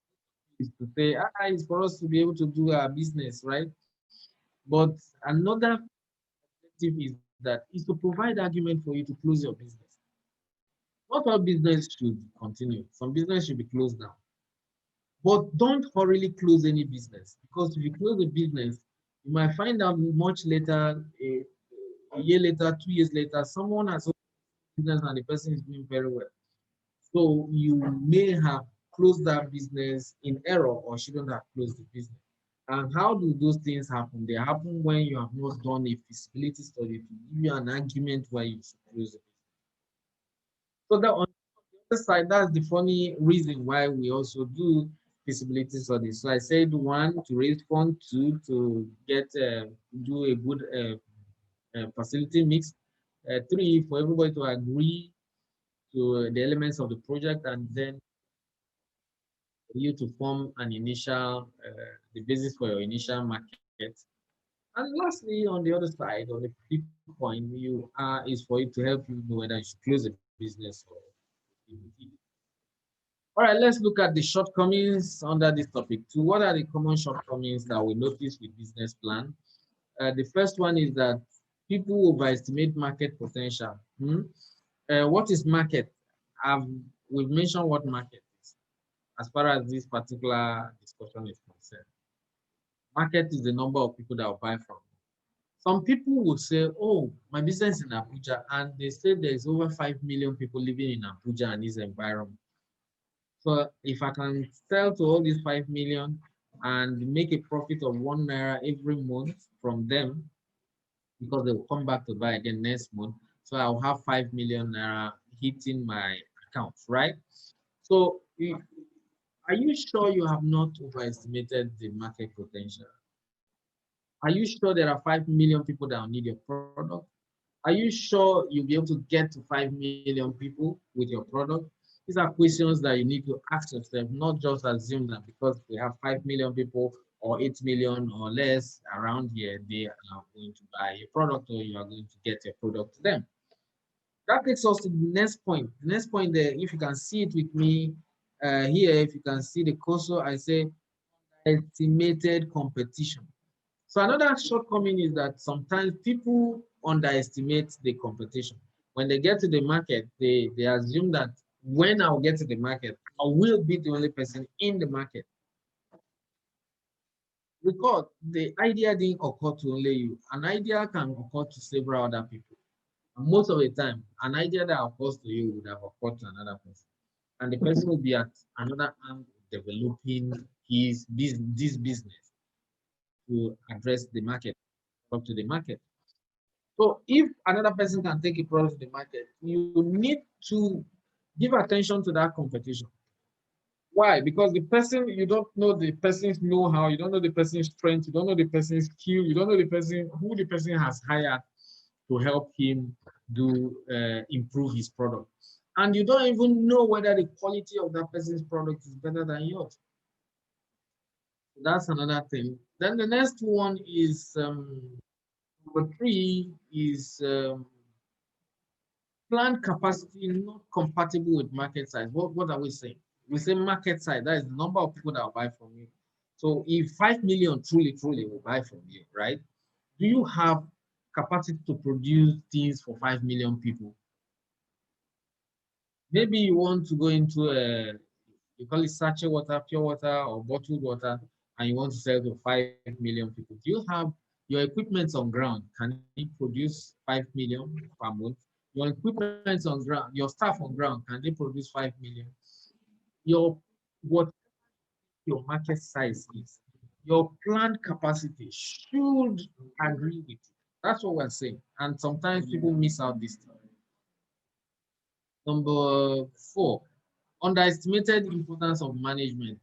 is to say, it's for us to be able to do our business, right? But another objective is to provide argument for you to close your business. Not all business should continue. Some business should be closed down. But don't hurriedly close any business, because if you close a business, you might find out much later, a year later, 2 years later, someone has opened a business and the person is doing very well. So you may have closed that business in error or shouldn't have closed the business. And how do those things happen? They happen when you have not done a feasibility study to give you an argument why you should close it. So that on the other side, that's the funny reason why we also do feasibility studies. So I said, one, to raise funds; two, to get do a good facility mix; three, for everybody to agree to the elements of the project, and then for you to form an initial the basis for your initial market. And lastly, on the other side, on the flip point, you are is for it to help you know whether you should close a business or. All right, let's look at the shortcomings under this topic too. What are the common shortcomings that we notice with business plan? The first one is that people overestimate market potential. What is market? We've mentioned what market is as far as this particular discussion is concerned. Market is the number of people that will buy from you. Some people would say, oh, my business is in Abuja, and they say there's over 5 million people living in Abuja and its environment. So if I can sell to all these 5 million and make a profit of 1 naira every month from them, because they will come back to buy again next month, so I'll have 5 million naira hitting my account, right? So are you sure you have not overestimated the market potential? Are you sure there are 5 million people that will need your product? Are you sure you'll be able to get to 5 million people with your product? These are questions that you need to ask yourself, not just assume that because we have 5 million people or 8 million or less around here, they are going to buy your product or you are going to get your product to them. That takes us to the next point. The next point there, if you can see it with me here, if you can see the cursor, I say estimated competition. So another shortcoming is that sometimes people underestimate the competition. When they get to the market, they assume that when I'll get to the market, I will be the only person in the market. Because the idea didn't occur to only you. An idea can occur to several other people. And most of the time, an idea that occurs to you would have occurred to another person. And the person will be at another end developing this business to address the market, up to the market. So if another person can take a product to the market, you need to give attention to that competition. Why? Because the person, you don't know the person's know-how, you don't know the person's strength, you don't know the person's skill, you don't know the person who the person has hired to help him do improve his product. And you don't even know whether the quality of that person's product is better than yours. That's another thing. Then the next one is number three is plant capacity not compatible with market size. What are we saying? We say market size, that is the number of people that will buy from you. So if 5 million truly will buy from you, right? Do you have capacity to produce things for 5 million people? Maybe you want to go into you call it sachet water, pure water, or bottled water, and you want to sell to 5 million people. Do you have your equipment on ground? Can it produce 5 million per month? Your equipment on ground, your staff on ground, can they produce 5 million? Your what your market size is, your planned capacity should agree with it. That's what we're saying. And sometimes people miss out this thing. Number four, underestimated importance of management.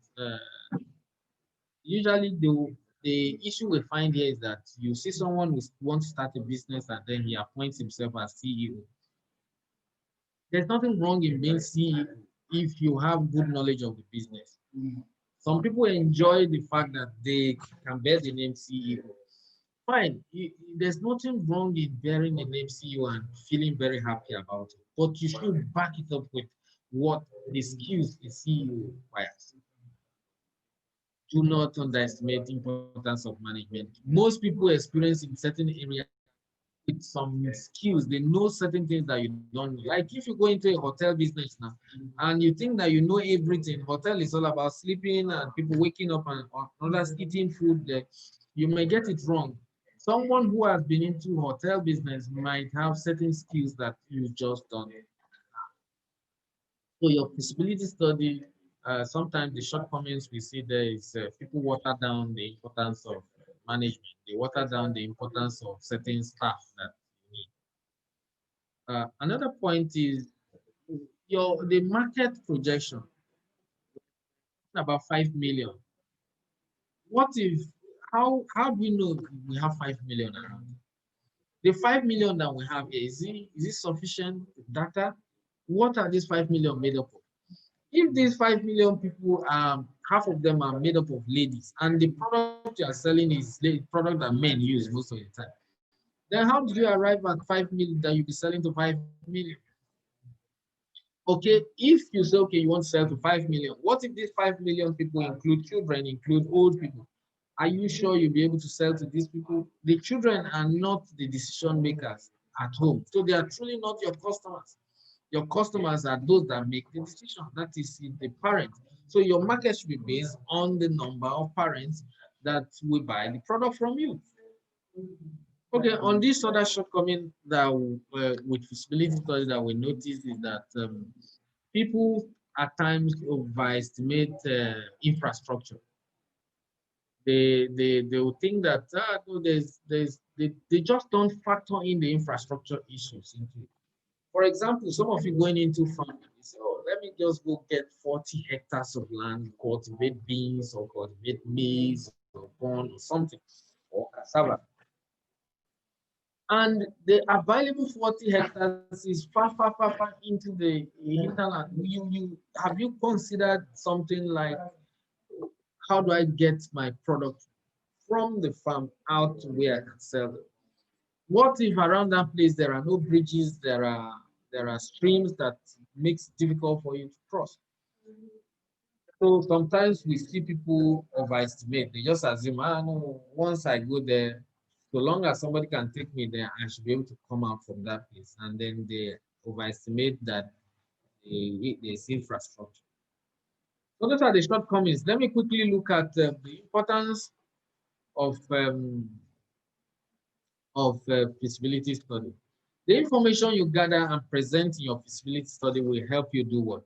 Usually the issue we find here is that you see someone who wants to start a business and then he appoints himself as CEO. There's nothing wrong in being CEO if you have good knowledge of the business. Some people enjoy the fact that they can bear the name CEO. Fine, there's nothing wrong in bearing the name CEO and feeling very happy about it, but you should back it up with what the skills the CEO requires. Do not underestimate the importance of management. Most people experience in certain areas with some skills. They know certain things that you don't know. Like if you go into a hotel business now and you think that you know everything, hotel is all about sleeping and people waking up and others eating food there, you may get it wrong. Someone who has been into hotel business might have certain skills that you just don't. So your feasibility study, sometimes the shortcomings we see there is people water down the importance of management. They water down the importance of certain staff that you need. Another point is the market projection about 5 million. What if how do we know we have 5 million around? The 5 million that we have here, is it sufficient data? What are these 5 million made up of? If these 5 million people, half of them are made up of ladies, and the product you are selling is the product that men use most of the time, then how do you arrive at 5 million that you'll be selling to 5 million? Okay, if you say, okay, you want to sell to 5 million, what if these 5 million people include children, include old people? Are you sure you'll be able to sell to these people? The children are not the decision makers at home. So they are truly not your customers. Your customers are those that make the decision. That is the parents. So your market should be based on the number of parents that will buy the product from you. Okay, on this other shortcoming that with feasibility study that we noticed is that people at times overestimate infrastructure. They will think that no, they just don't factor in the infrastructure issues into it. For example, some of you going into farming, you say, oh, let me just go get 40 hectares of land, cultivate beans or cultivate maize or corn or something, or cassava. And the available 40 hectares is far into the hinterland. You have you considered something like how do I get my product from the farm out to where I can sell it? What if around that place there are no bridges, there are streams that makes it difficult for you to cross? So sometimes we see people overestimate. They just assume, no, once I go there, so long as somebody can take me there, I should be able to come out from that place. And then they overestimate that there's infrastructure. So those are the shortcomings. Let me quickly look at the importance of feasibility study. The information you gather and present in your feasibility study will help you do what?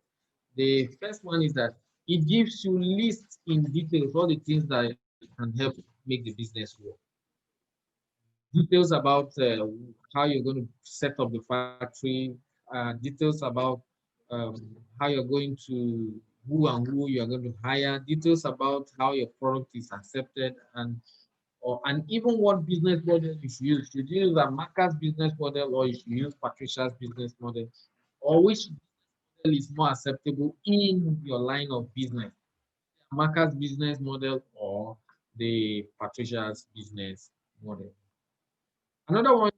The first one is that it gives you lists in details all the things that can help make the business work. Details about how you're going to set up the factory, details about how you're going to who you're going to hire, details about how your product is accepted, and even what business model you should use. Should you use a Marcus business model or you should use Patricia's business model? Or which is more acceptable in your line of business. Marcus business model or the Patricia's business model. Another one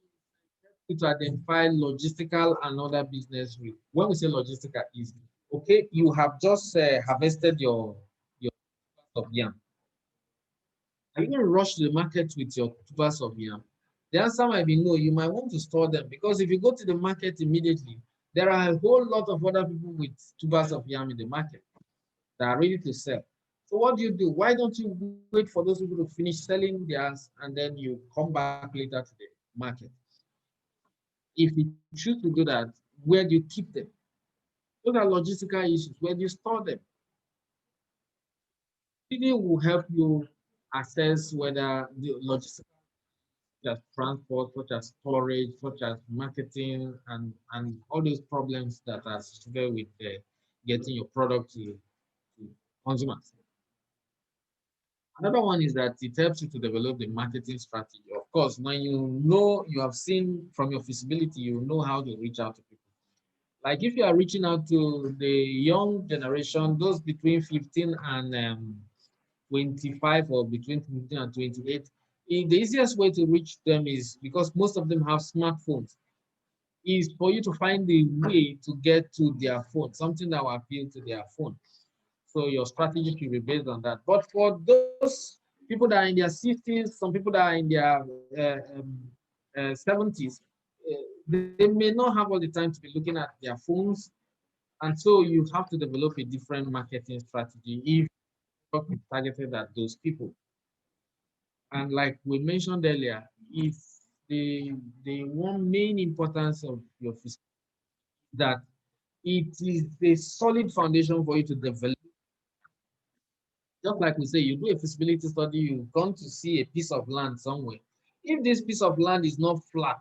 is to identify logistical and other business risks. When we say logistical is, okay, you have just harvested your of yam. Are you going to rush to the market with your tubers of yam? The answer might be no. You might want to store them because if you go to the market immediately, there are a whole lot of other people with tubers of yam in the market that are ready to sell. So what do? Why don't you wait for those people to finish selling theirs and then you come back later to the market? If you choose to do that, where do you keep them? Those are logistical issues. Where do you store them? It will help you assess whether the logistics, such as transport, such as storage, such as marketing, and all those problems that are associated with getting your product to consumers. Another one is that it helps you to develop the marketing strategy. Of course, when you know you have seen from your feasibility, you know how to reach out to people. Like if you are reaching out to the young generation, those between 15 and 25 or between 15 and 28, the easiest way to reach them is because most of them have smartphones, is for you to find a way to get to their phone, something that will appeal to their phone. So your strategy should be based on that. But for those people that are in their 60s, some people that are in their 70s, they may not have all the time to be looking at their phones. And so you have to develop a different marketing strategy if you're targeted at those people. And like we mentioned earlier, it's the one main importance of your physical that it is a solid foundation for you to develop. Just like we say, you do a feasibility study, you've gone to see a piece of land somewhere. If this piece of land is not flat,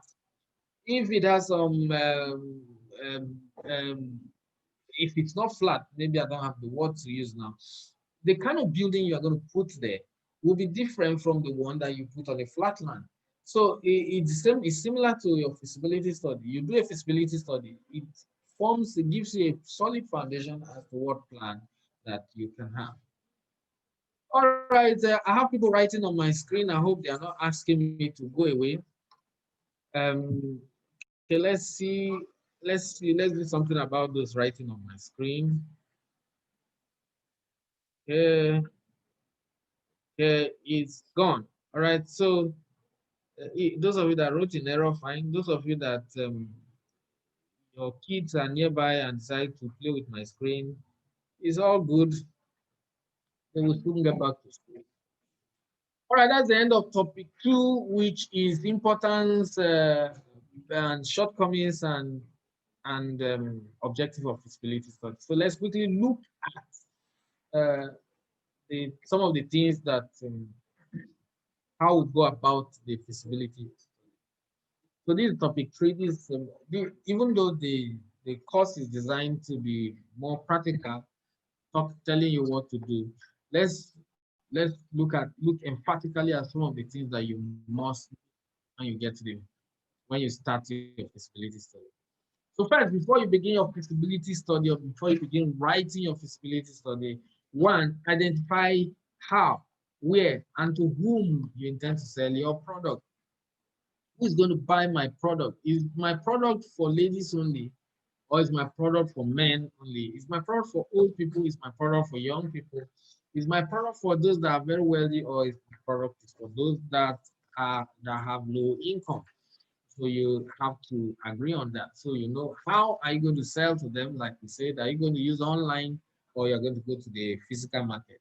if it has some, um, um, if it's not flat, maybe I don't have the word to use now. The kind of building you're going to put there will be different from the one that you put on a flat land. So it's similar to your feasibility study. You do a feasibility study, it gives you a solid foundation as to what plan that you can have. All right, I have people writing on my screen. I hope they are not asking me to go away. Okay, let's do something about those writing on my screen. Okay, okay, it's gone. All right, so those of you that wrote in error, fine. Those of you that your kids are nearby and decide to play with my screen, it's all good. They will soon get back to school. All right, that's the end of topic 2, which is importance and shortcomings and objective of feasibility study. So let's quickly look at some of the things that how we go about the feasibility. So this is topic 3. Even though the course is designed to be more practical, telling you what to do, let's look emphatically at some of the things that you must when you get to when you start your feasibility study. So first, before you begin your feasibility study or before you begin writing your feasibility study, one, identify how, where, and to whom you intend to sell your product. Who is going to buy my product? Is my product for ladies only? Or is my product for men only? Is my product for old people? Is my product for young people? Is my product for those that are very wealthy, or is my product for those that have low income? So you have to agree on that. So you know how are you going to sell to them, like we said, are you going to use online or you're going to go to the physical market?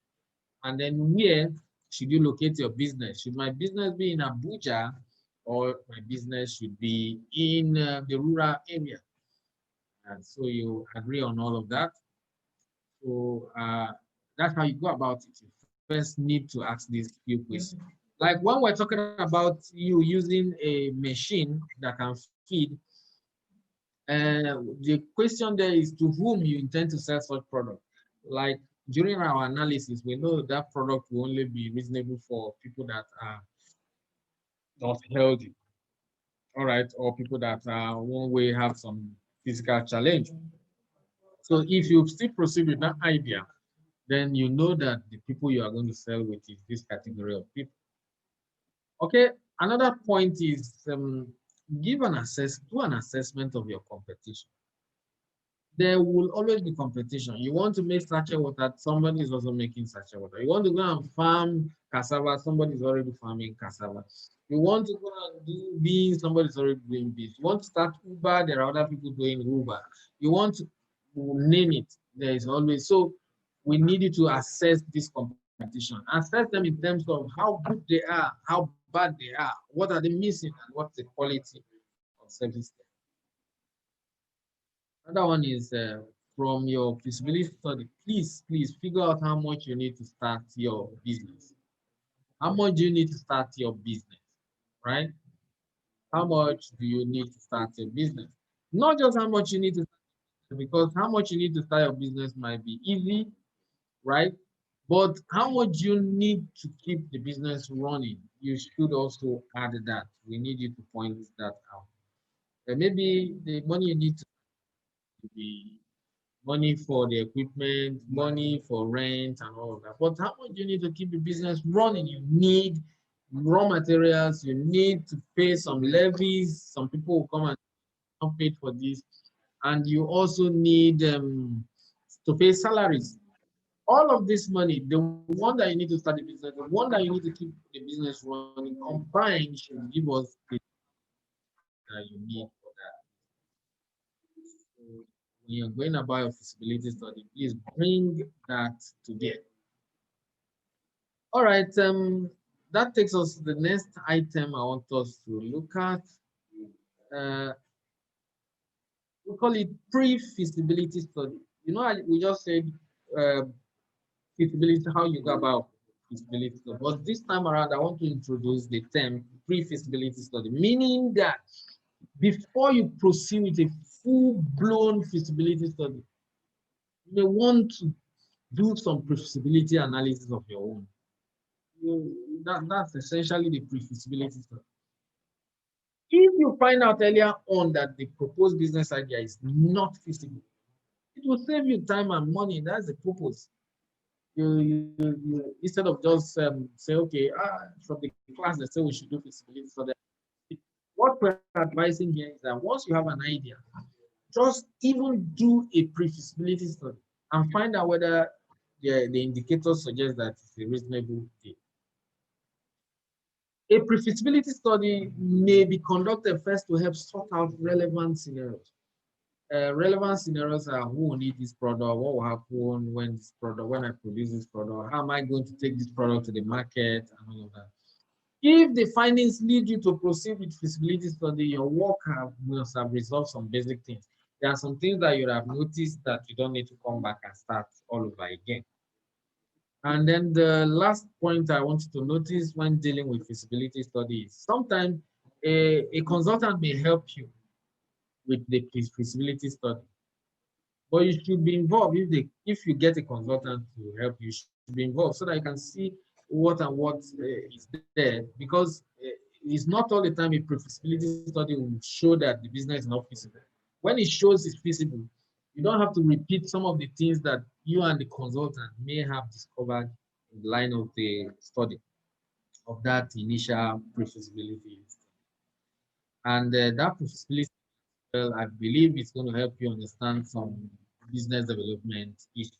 And then where should you locate your business? Should my business be in Abuja or my business should be in the rural area? And so you agree on all of that. So that's how you go about it. You first need to ask these few questions. Like when we're talking about you using a machine that can feed, the question there is to whom you intend to sell such product. Like during our analysis, we know that product will only be reasonable for people that are not healthy, all right, or people that one way have some physical challenge. So if you still proceed with that idea, then you know that the people you are going to sell with is this category of people. Okay, another point is do an assessment of your competition. There will always be competition. You want to make sachet water, somebody is also making sachet water. You want to go and farm cassava, somebody is already farming cassava. You want to go and do beans, somebody is already doing beans. You want to start Uber, there are other people doing Uber. You want to name it, there is always. So we need you to assess this competition. Assess them in terms of how good they are, how bad they are, what are they missing, and what's the quality of service. Another one is from your feasibility study, please figure out how much you need to start your business. How much do you need to start your business, right? How much do you need to start your business? Not just how much you need to start, because how much you need to start your business might be easy, right? But how much you need to keep the business running, you should also add that. We need you to point that out. And maybe the money you need to be money for the equipment, money for rent and all of that. But how much do you need to keep the business running? You need raw materials, you need to pay some levies, some people will come and not paid for this, and you also need to pay salaries. All of this money, the one that you need to start the business, the one that you need to keep the business running, combined should give us the that you need for that. So when you're going about your feasibility study, please bring that together. All right, that takes us to the next item I want us to look at. Uh, we call it pre-feasibility study. You know, we just said uh, feasibility, how you go about feasibility study. But this time around, I want to introduce the term pre-feasibility study, meaning that before you proceed with a full-blown feasibility study, you may want to do some pre-feasibility analysis of your own. That's essentially the pre-feasibility study. If you find out earlier on that the proposed business idea is not feasible, it will save you time and money. That's the purpose. Instead of just say, okay, from the class they say we should do feasibility study. What we're advising here is that once you have an idea, just even do a pre-feasibility study and find out whether the indicators suggest that it's a reasonable thing. A pre-feasibility study may be conducted first to help sort out relevant scenarios. Relevant scenarios are who will need this product, what will happen when I produce this product, how am I going to take this product to the market, and all of that. If the findings lead you to proceed with feasibility study, your work must have resolved some basic things. There are some things that you have noticed that you don't need to come back and start all over again. And then the last point I want you to notice when dealing with feasibility studies, sometimes a consultant may help you with the feasibility study, but you should be involved. If you get a consultant to help you, should be involved so that you can see what and what is there, because it's not all the time a feasibility study will show that the business is not feasible. When it shows it's feasible, you don't have to repeat some of the things that you and the consultant may have discovered in the line of the study of that initial feasibility. And that feasibility, well, I believe it's going to help you understand some business development issues.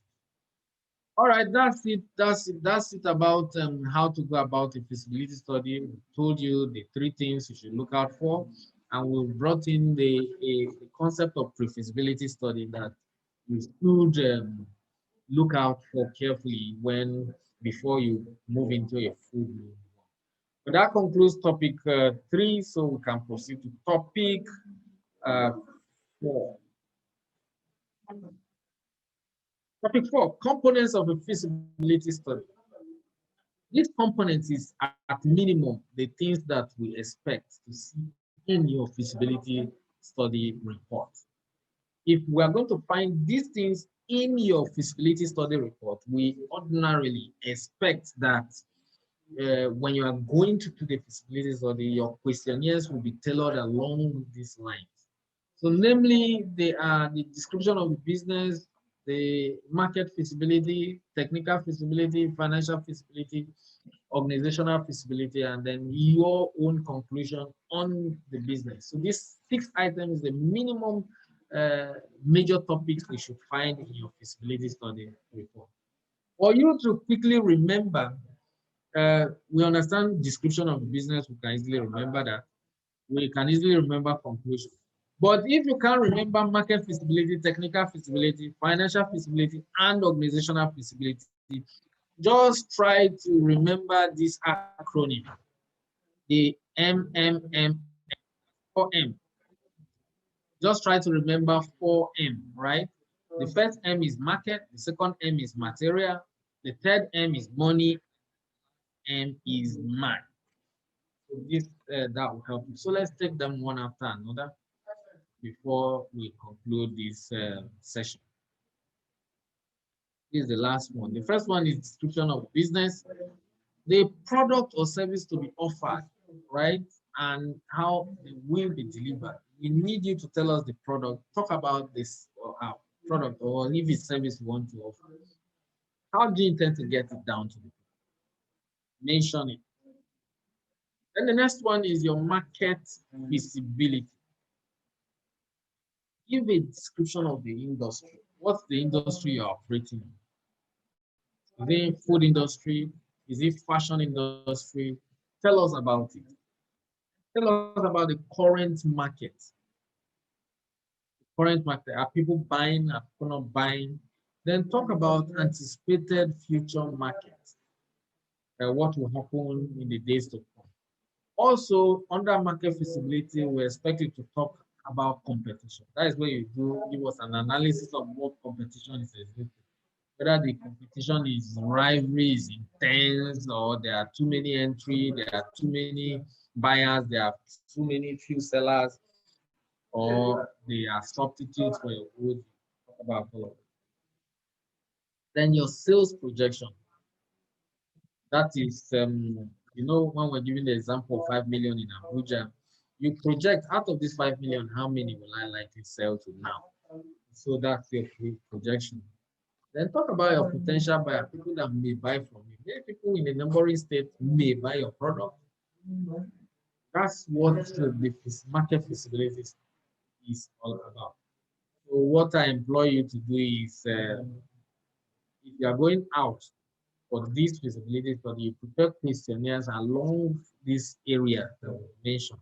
All right, that's it. That's it about how to go about a feasibility study. We told you the three things you should look out for, and we brought in the concept of pre-feasibility study that you should look out for carefully before you move into a full-blown one. But that concludes topic 3, so we can proceed to topic 4. Topic 4, components of a feasibility study. These components is at minimum the things that we expect to see in your feasibility study report. If we are going to find these things in your feasibility study report, we ordinarily expect that when you are going to do the feasibility study, your questionnaires will be tailored along these lines. So namely, they are the description of the business, the market feasibility, technical feasibility, financial feasibility, organizational feasibility, and then your own conclusion on the business. So these 6 items is the minimum major topics we should find in your feasibility study report. For you to quickly remember, we understand description of the business, we can easily remember that. We can easily remember conclusion. But if you can't remember market feasibility, technical feasibility, financial feasibility, and organizational feasibility, just try to remember this acronym, the MMM, 4M. Just try to remember 4M, right? The first M is market, the second M is material, the third M is money, M is man. So this that will help you. So let's take them one after another before we conclude this session. This is the last one. The first one is description of business, the product or service to be offered, right? And how it will be delivered. We need you to tell us the product, talk about this or our product, or if it's service you want to offer. How do you intend to get it down to the people? Mention it. Then the next one is your market visibility. Give a description of the industry. What's the industry you're operating in? Is it food industry? Is it fashion industry? Tell us about it. Tell us about the current market. Current market. Are people buying? Are people not buying? Then talk about anticipated future markets. What will happen in the days to come. Also, under market feasibility, we expect you to talk about competition. That is where you do give us an analysis of what competition is existing. Whether the competition is rivalry, is intense, or there are too many entry, there are too many buyers, there are too many few sellers, or they are substitutes for your goods. Talk about all of it. Then your sales projection. That is, when we're giving the example of 5 million in Abuja, you project out of this 5 million, how many will I likely sell to now? So that's your projection. Then talk about your potential buyer, people that may buy from you. Many people in a neighboring state may buy your product. That's what the market feasibility is all about. So what I employ you to do is, if you are going out for this feasibility study, you prepare questionnaires along this area that we mentioned.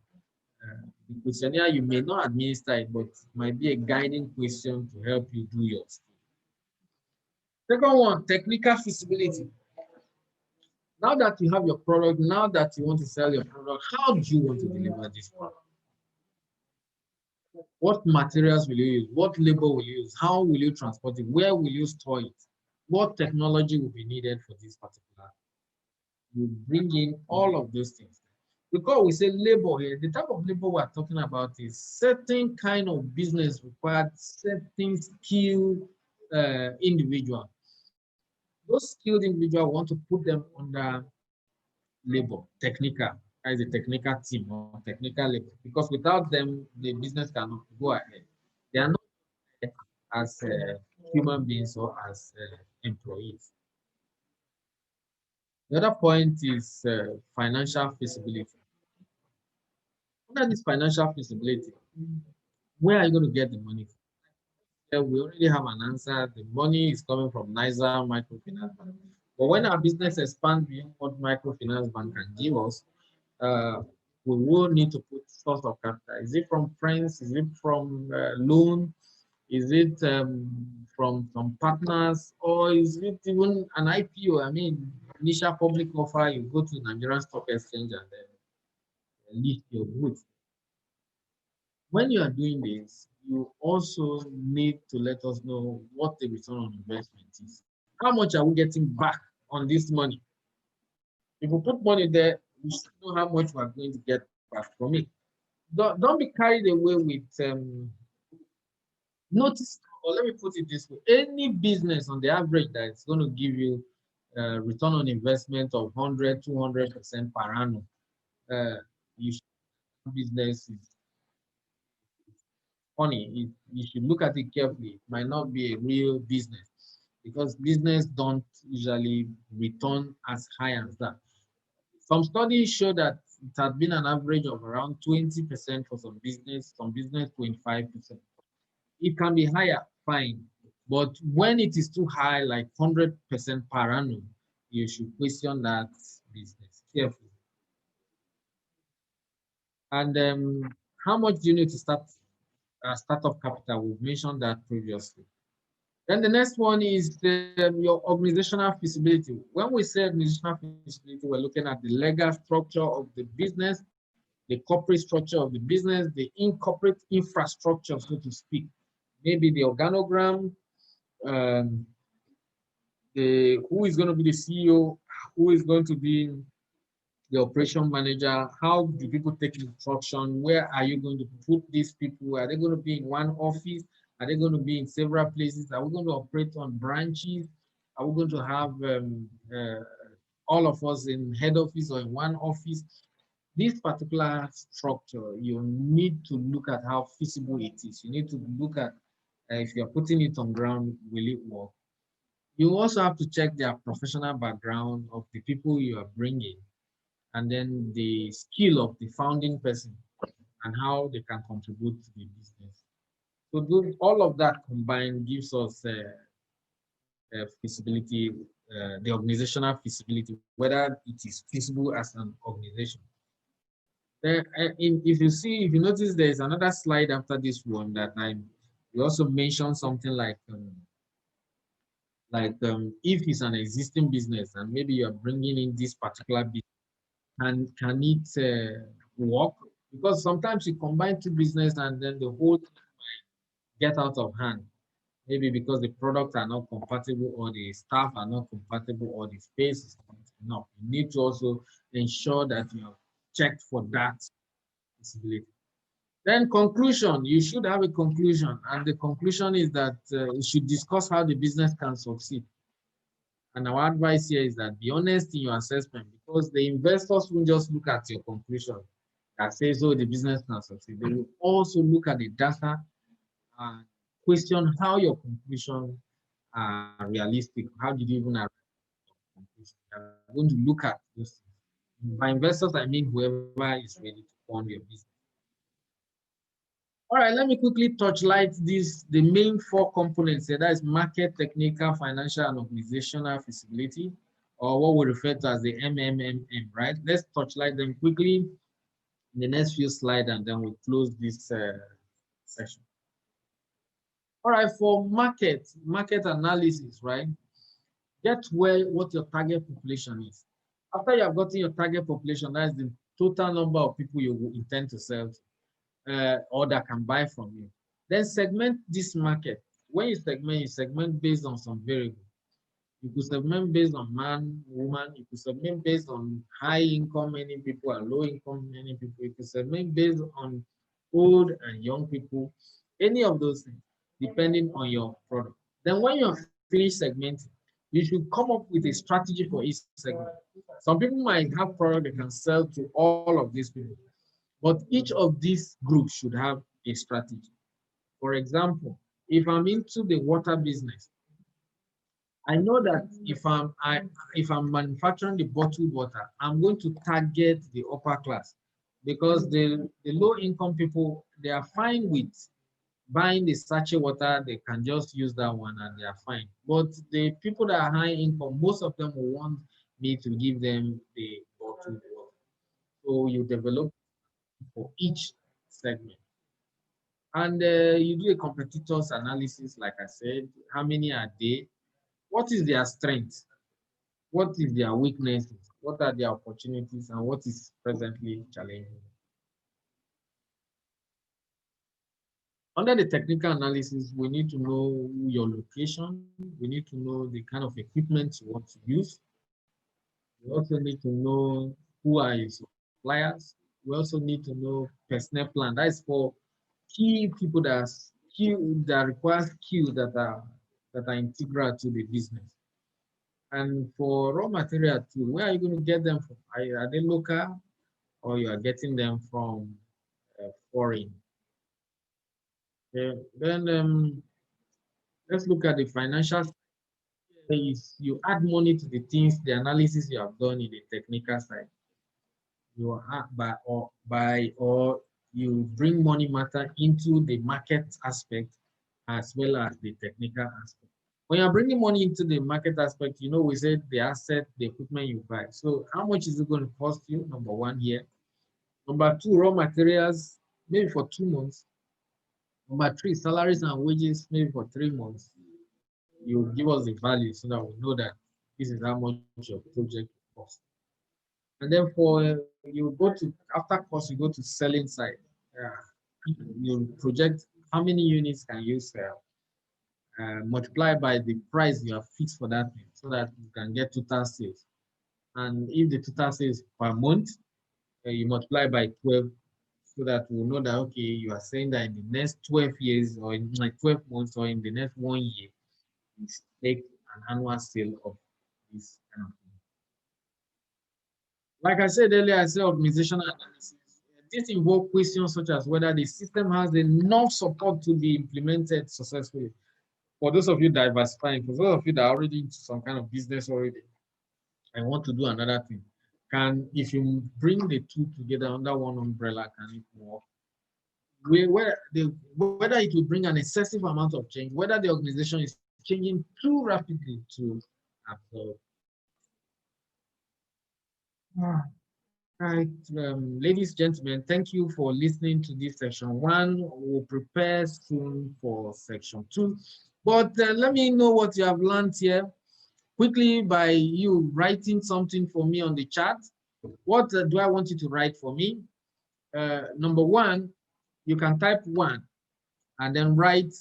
The questionnaire, you may not administer it, but it might be a guiding question to help you do your study. Second one, technical feasibility. Now that you have your product, now that you want to sell your product, how do you want to deliver this product? What materials will you use? What labor will you use? How will you transport it? Where will you store it? What technology will be needed for this particular? You bring in all of those things. Because we say labor here, the type of labor we're talking about is certain kind of business required certain skilled individual. Those skilled individuals want to put them under labor, technical. That is a technical team or technical labor. Because without them, the business cannot go ahead. They are not there as human beings or as employees. The other point is financial feasibility. Under this financial feasibility, where are you going to get the money from? We already have an answer. The money is coming from NISA Microfinance Bank. But when our business expands beyond what Microfinance Bank can give us, we will need to put source of capital. Is it from friends? Is it from loan? Is it from partners? Or is it even an IPO? I mean, initial public offer, you go to Nigerian Stock Exchange and then list your goods. When you are doing this, you also need to let us know what the return on investment is. How much are we getting back on this money? If we put money there, we should know how much we're going to get back from it. Don't be carried away with notice, or let me put it this way, any business on the average that is going to give you return on investment of 100, 200% per annum, you should business is funny. You should look at it carefully. It might not be a real business because business don't usually return as high as that. Some studies show that it has been an average of around 20% for some business 25%. It can be higher, fine. But when it is too high, like 100% per annum, you should question that business carefully. And how much do you need to start startup capital? We've mentioned that previously. Then the next one is your organizational feasibility. When we say organizational feasibility, we're looking at the legal structure of the business, the corporate structure of the business, the incorporate infrastructure, so to speak. Maybe the organogram, um, the who is going to be the CEO, who is going to be the operation manager, how do people take instruction, where are you going to put these people, are they going to be in one office, are they going to be in several places, are we going to operate on branches, are we going to have all of us in head office or in one office. This particular structure, you need to look at how feasible it is. You need to look at if you're putting it on ground, will it work? You also have to check their professional background of the people you are bringing, and then the skill of the founding person and how they can contribute to the business. So all of that combined gives us feasibility, the organizational feasibility, whether it is feasible as an organization. If you notice, there is another slide after this one that we also mentioned something if it's an existing business and maybe you're bringing in this particular business, and can it work? Because sometimes you combine two business and then the whole thing get out of hand. Maybe because the products are not compatible or the staff are not compatible or the space is not enough. You need to also ensure that you have checked for that possibility. Then conclusion, you should have a conclusion. And the conclusion is that you should discuss how the business can succeed. And our advice here is that be honest in your assessment, because the investors won't just look at your conclusion that says, oh, the business can succeed. They will also look at the data and question how your conclusion are realistic. How did you even arrive at conclusion? They're going to look at this. By investors, I mean whoever is ready to fund your business. All right, let me quickly touch light the main four components here. That is market, technical, financial, and organizational feasibility, or what we refer to as the MMMM, right? Let's touch light them quickly in the next few slides, and then we'll close this session. All right, for market analysis, right? Get what your target population is. After you have gotten your target population, that is the total number of people you intend to sell to. Or that can buy from you. Then segment this market. When you segment based on some variable. You could segment based on man, woman. You could segment based on high income, many people, and low income, many people. You could segment based on old and young people. Any of those things, depending on your product. Then when you're finished segmenting, you should come up with a strategy for each segment. Some people might have product they can sell to all of these people. But each of these groups should have a strategy. For example, if I'm into the water business, I know that if I'm manufacturing the bottled water, I'm going to target the upper class because the low income people, they are fine with buying the sachet water, they can just use that one and they are fine. But the people that are high income, most of them will want me to give them the bottled water. So you develop for each segment. And you do a competitors analysis, like I said, how many are they? What is their strength? What is their weaknesses? What are their opportunities? And what is presently challenging? Under the technical analysis, we need to know your location. We need to know the kind of equipment you want to use. We also need to know who are your suppliers. We also need to know personnel plan. That is for key people that require skills that are integral to the business. And for raw material too, where are you going to get them from? Are they local or you are getting them from foreign? Then let's look at the financial side. Is you add money to the things, the analysis you have done in the technical side. You add or you bring money matter into the market aspect as well as the technical aspect. When you're bringing money into the market aspect, we said the asset, the equipment you buy. So how much is it going to cost you? Number one here. Number two, raw materials, maybe for 2 months. Number three, salaries and wages, maybe for 3 months. You give us the value so that we know that this is how much your project costs. And then you go to after cost, you go to selling side. You project how many units can you sell, multiply by the price you have fixed for that thing, so that you can get total sales. And if the total sales per month, you multiply by 12, so that we'll know that okay, you are saying that in the next 12 years or in like 12 months or in the next 1 year, you should take an annual sale of this kind of thing. Like I said earlier, I said organizational analysis. This involves questions such as whether the system has enough support to be implemented successfully. For those of you diversifying, for those of you that are already into some kind of business already and want to do another thing, if you bring the two together under one umbrella, can it work? Whether it will bring an excessive amount of change, whether the organization is changing too rapidly to absorb. Ah. Right, ladies, gentlemen, thank you for listening to this section one. We'll prepare soon for section two. But let me know what you have learned here quickly by you writing something for me on the chat. What do I want you to write for me? Number one, you can type one and then write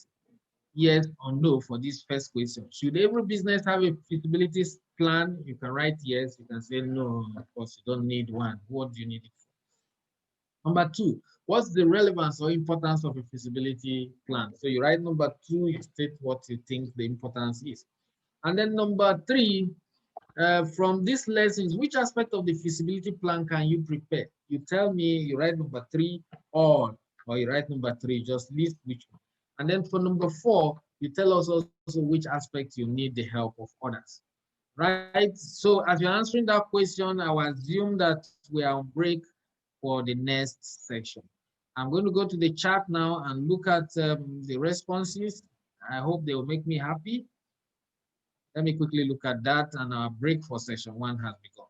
yes or no for this first question. Should every business have a feasibility plan? You can write yes. You can say no, of course, you don't need one. What do you need it for? Number two, what's the relevance or importance of a feasibility plan? So you write number two, you state what you think the importance is. And then number three, from these lessons, which aspect of the feasibility plan can you prepare? You tell me, you write number three, or you write number three, just list which one. And then for number four, you tell us also which aspect you need the help of others. Right? So as you're answering that question, I will assume that we are on break for the next section. I'm going to go to the chat now and look at the responses. I hope they will make me happy. Let me quickly look at that, and our break for session one has begun.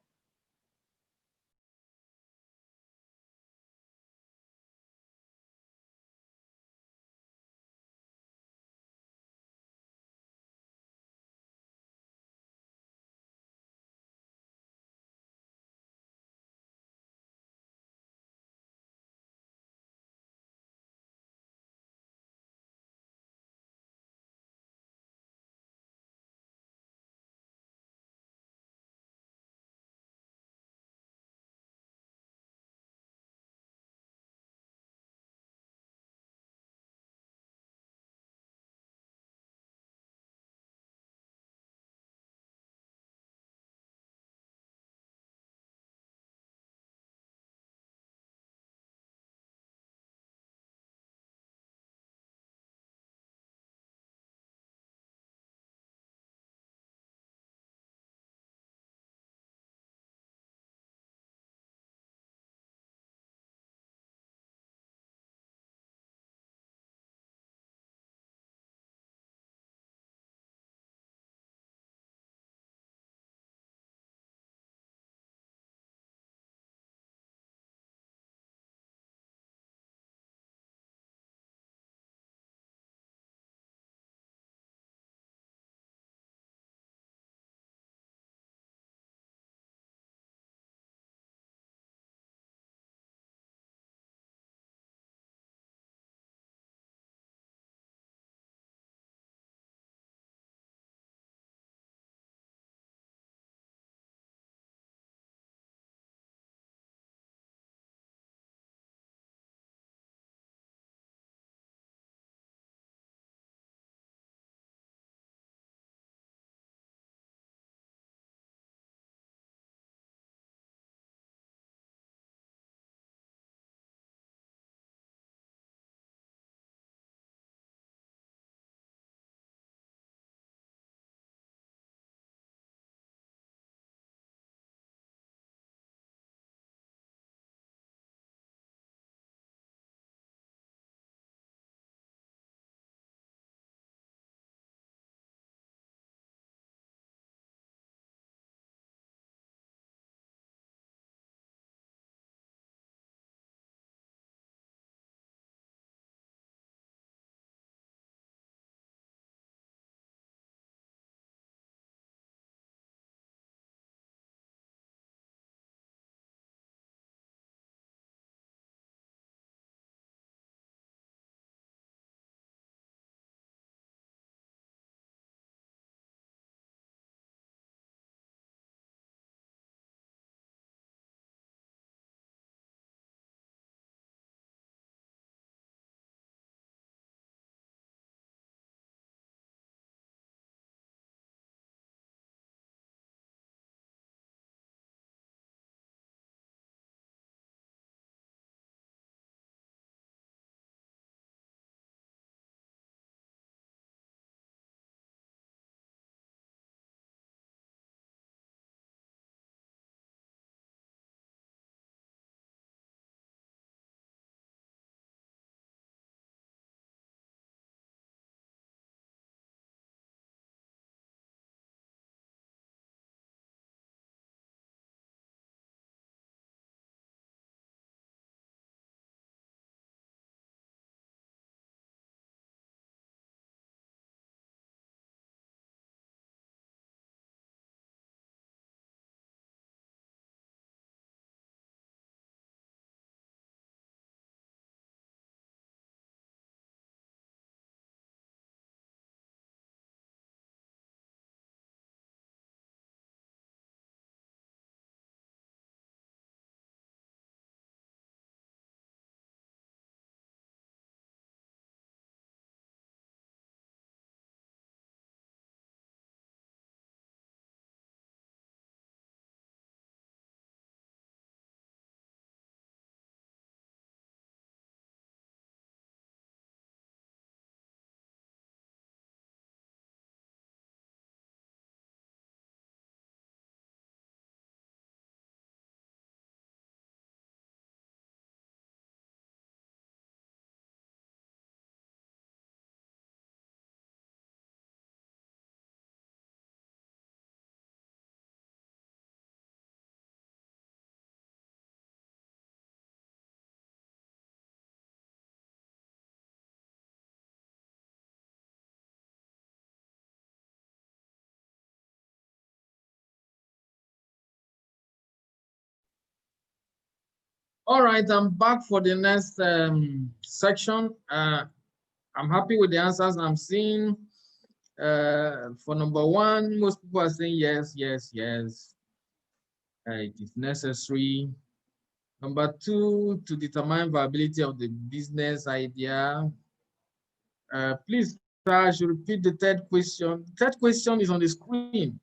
All right, I'm back for the next section. I'm happy with the answers I'm seeing. For number one, most people are saying yes, yes, yes. It is necessary. Number two, to determine viability of the business idea. Please try to repeat the third question. The third question is on the screen.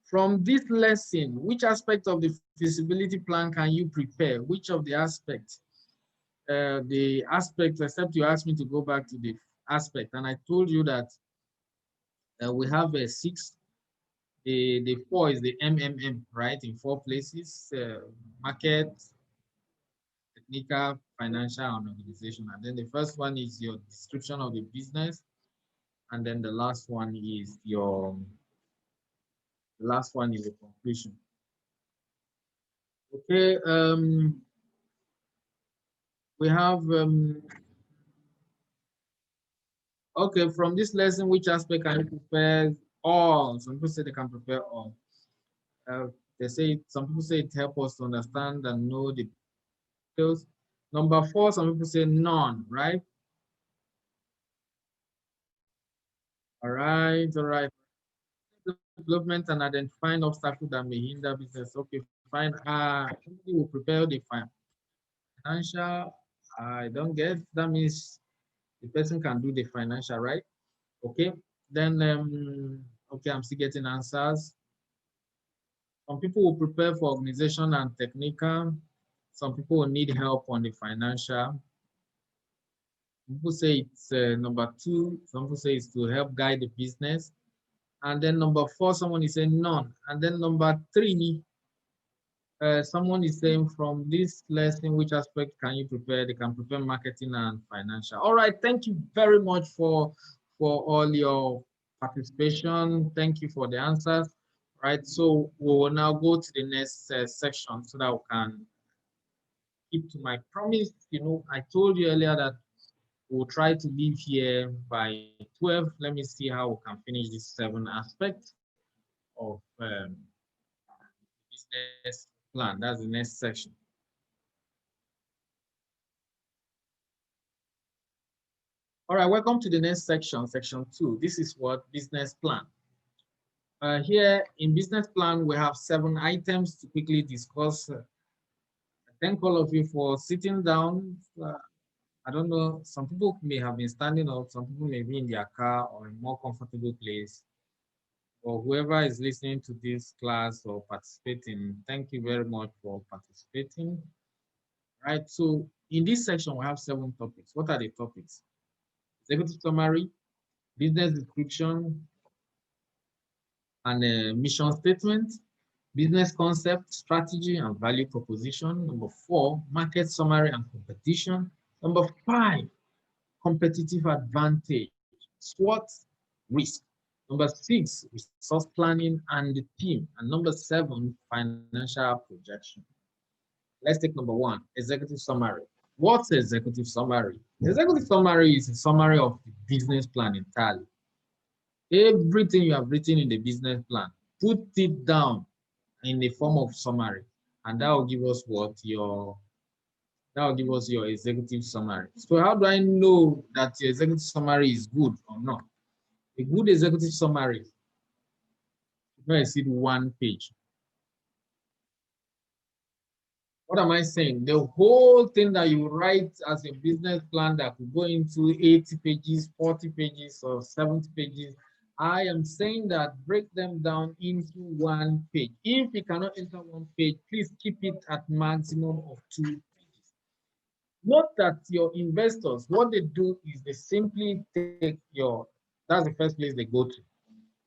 From this lesson, which aspect of the feasibility plan can you prepare? Which of the aspects? The aspect, except you asked me to go back to the aspect, and I told you that we have a 6. The 4 is the MMM, right? In 4 places: market, technical, financial, and organization. And then the first one is your description of the business, and then the last one is the conclusion. Okay. We have okay, from this lesson, which aspect can you prepare all? Some people say they can prepare all. They say, some people say it helps us to understand and know the details. Number 4, some people say none, right? All right, all right. Development and identifying obstacles that may hinder business. Okay, fine. Somebody will prepare the financial. I don't get, that means the person can do the financial, right? Okay, then okay, I'm still getting answers. Some people will prepare for organization and technical. Some people will need help on the financial. Some people say it's number 2. Some people say it's to help guide the business. And then number 4, someone is saying none. And then number 3, someone is saying from this lesson, which aspect can you prepare? They can prepare marketing and financial. All right, thank you very much for all your participation. Thank you for the answers. Right, so we will now go to the next section so that we can keep to my promise. You know, I told you earlier that we'll try to leave here by 12. Let me see how we can finish these 7 aspects of business plan. That's the next section. All right, welcome to the next section, section 2. This is what business plan. Here in business plan, we have 7 items to quickly discuss. Thank all of you for sitting down. I don't know, some people may have been standing up, some people may be in their car or a more comfortable place. Or whoever is listening to this class or participating, thank you very much for participating. Right, so in this section, we have 7 topics. What are the topics? Executive summary, business description, and a mission statement, business concept, strategy, and value proposition. Number 4, market summary and competition. Number 5, competitive advantage, SWOT, risk. Number 6, resource planning and the team. And number 7, financial projection. Let's take number 1, executive summary. What's executive summary? Executive summary is a summary of the business plan entirely. Everything you have written in the business plan, put it down in the form of summary, and that will give us your executive summary. So how do I know that your executive summary is good or not? A good executive summary should not exceed 1 page. What am I saying? The whole thing that you write as a business plan that could go into 80 pages, 40 pages, or 70 pages, I am saying that break them down into 1 page. If you cannot enter 1 page, please keep it at maximum of 2 pages. Note that your investors, what they do is they simply take that's the first place they go to.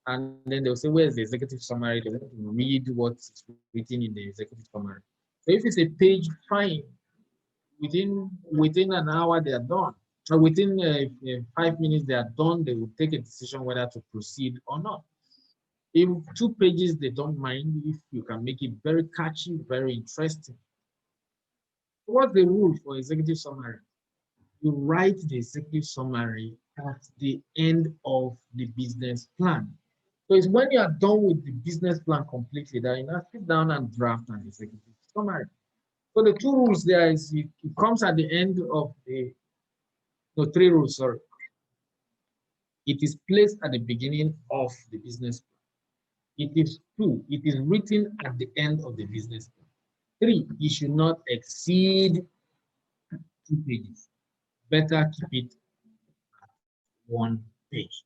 And then they'll say, where's the executive summary? They want to read what's written in the executive summary. So if it's a page, fine. Within an hour, they are done. Or within 5 minutes, they are done. They will take a decision whether to proceed or not. If 2 pages, they don't mind if you can make it very catchy, very interesting. So what's the rule for executive summary? You write the executive summary at the end of the business plan. So it's when you are done with the business plan completely that you now sit down and draft an executive summary. So the two rules there is it comes at the end of the, no, three rules, sorry. It is placed at the beginning of the business plan. It is two, it is written at the end of the business plan. Three, it should not exceed 2 pages. Better keep it one page.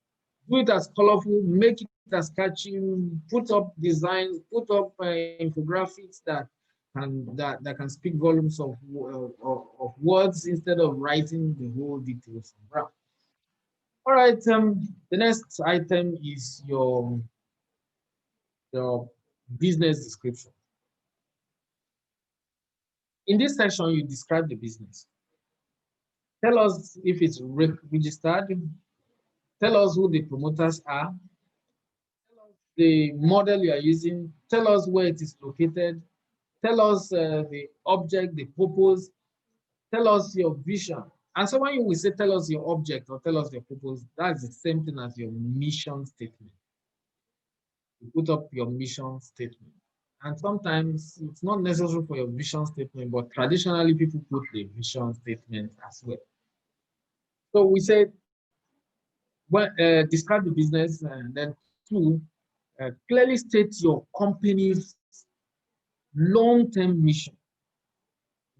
Do it as colorful, make it as catchy, put up designs, put up infographics that can speak volumes of words instead of writing the whole details. All right, the next item is your business description. In this section, you describe the business. Tell us if it's registered. Tell us who the promoters are. Tell us the model you are using. Tell us where it is located. Tell us the object, the purpose. Tell us your vision. And so when you will say tell us your object or tell us your purpose, that's the same thing as your mission statement. You put up your mission statement. And sometimes it's not necessary for your vision statement, but traditionally people put the vision statement as well. So we said, well, describe the business, and then two, clearly state your company's long-term mission.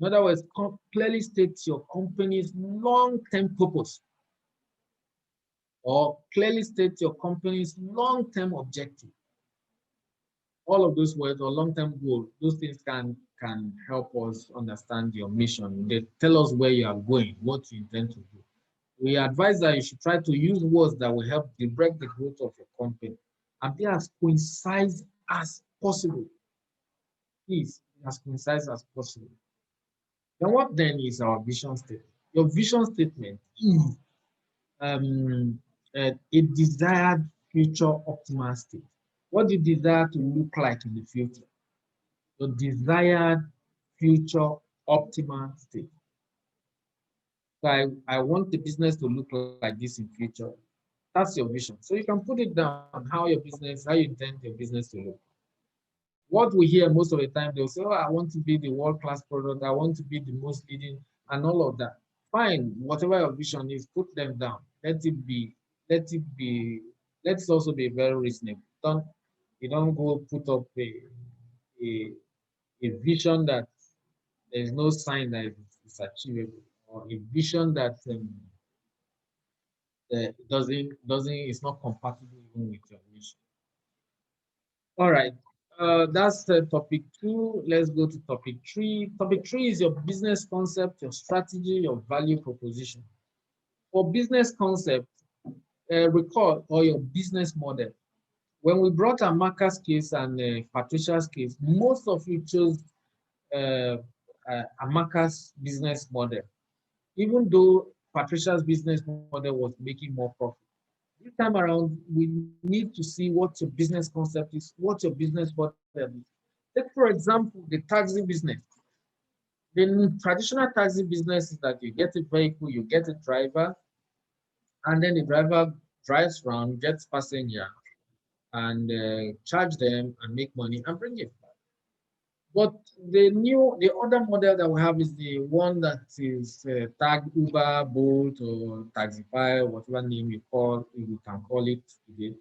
In other words, clearly state your company's long-term purpose, or clearly state your company's long-term objective. All of those words, or long-term goal, those things can help us understand your mission. They tell us where you are going, what you intend to do. We advise that you should try to use words that will help direct the growth of your company and be as concise as possible. Please, as concise as possible. Then what then is our vision statement? Your vision statement is a desired future optimal state. What do you desire to look like in the future? Your desired future optimal state. So I want the business to look like this in future. That's your vision. So you can put it down, how you intend your business to look. What we hear most of the time, they'll say, oh, I want to be the world-class product, I want to be the most leading, and all of that. Fine, whatever your vision is, put them down. Let's also be very reasonable. You don't go put up a, a vision that there's no sign that it's achievable, or a vision that it's not compatible even with your mission. All right, that's topic 2. Let's go to topic 3. Topic 3 is your business concept, your strategy, your value proposition. For business concept, recall or your business model. When we brought Amaka's case and Patricia's case, most of you chose Amaka's business model, even though Patricia's business model was making more profit. This time around, we need to see what your business concept is, what your business model is. Take, for example, the taxi business. The traditional taxi business is that you get a vehicle, you get a driver, and then the driver drives around, gets passenger, and charge them and make money and bring it back. But the other model that we have is the one that is tag Uber, Bolt, or Taxify, whatever name you can call it today.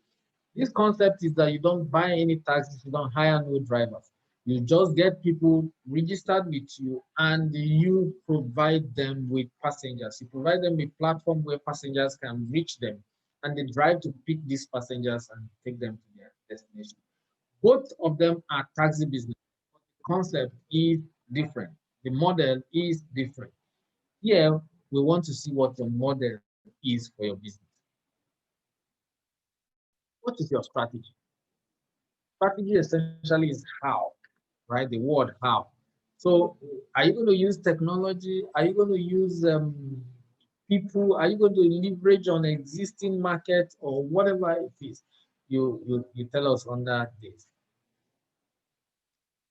This concept is that you don't buy any taxis, you don't hire no drivers. You just get people registered with you and you provide them with passengers. You provide them a platform where passengers can reach them and they drive to pick these passengers and take them to their destination. Both of them are taxi business. The concept is different. The model is different. Here, we want to see what your model is for your business. What is your strategy? Strategy essentially is how, right? The word how. So are you going to use technology? Are you going to use people? Are you going to leverage on existing market or whatever it is? You tell us under this.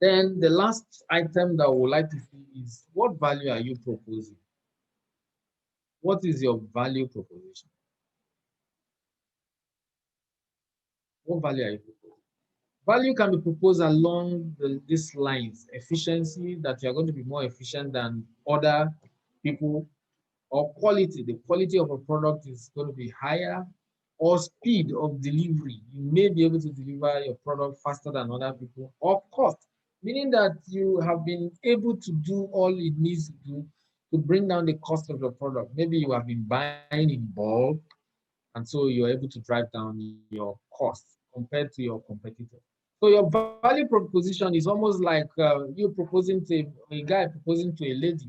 Then the last item that we would like to see is what value are you proposing? What is your value proposition? What value are you proposing? Value can be proposed along these lines: efficiency, that you are going to be more efficient than other people, or quality, the quality of a product is going to be higher, or speed of delivery, you may be able to deliver your product faster than other people, or cost, meaning that you have been able to do all it needs to do to bring down the cost of your product. Maybe you have been buying in bulk, and so you're able to drive down your costs compared to your competitor. So your value proposition is almost like you proposing to a guy proposing to a lady.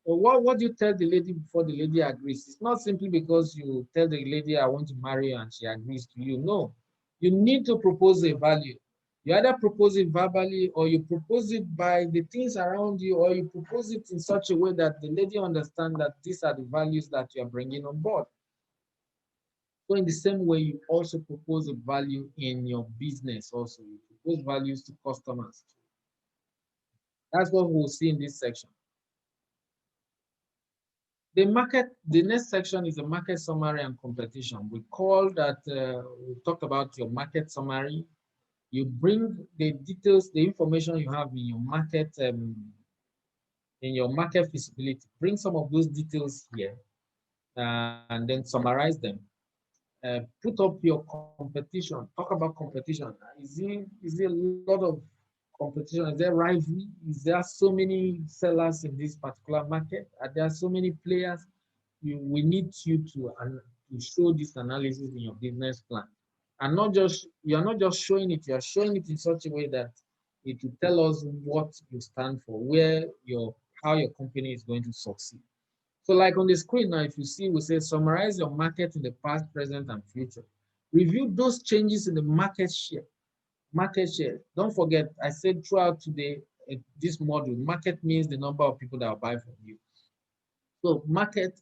But what do you tell the lady before the lady agrees? It's not simply because you tell the lady, I want to marry you, and she agrees to you. No, you need to propose a value. You either propose it verbally, or you propose it by the things around you, or you propose it in such a way that the lady understands that these are the values that you are bringing on board. So in the same way, you also propose a value in your business also. You propose values to customers. That's what we'll see in this section. The next section is the market summary and competition. We call that, we talked about your market summary. You bring the details, the information you have in your market feasibility. Bring some of those details here and then summarize them. Put up your competition. Talk about competition. Is there a lot of competition? Is there rivalry? Is there so many sellers in this particular market? Are there so many players? We need you to show this analysis in your business plan, and not just you're not just showing it. You're showing it in such a way that it will tell us what you stand for, where your how your company is going to succeed. So like on the screen now, if you see, we say summarize your market in the past, present, and future. Review those changes in the market share. Market share. Don't forget, I said throughout today, this module, market means the number of people that will buy from you. So market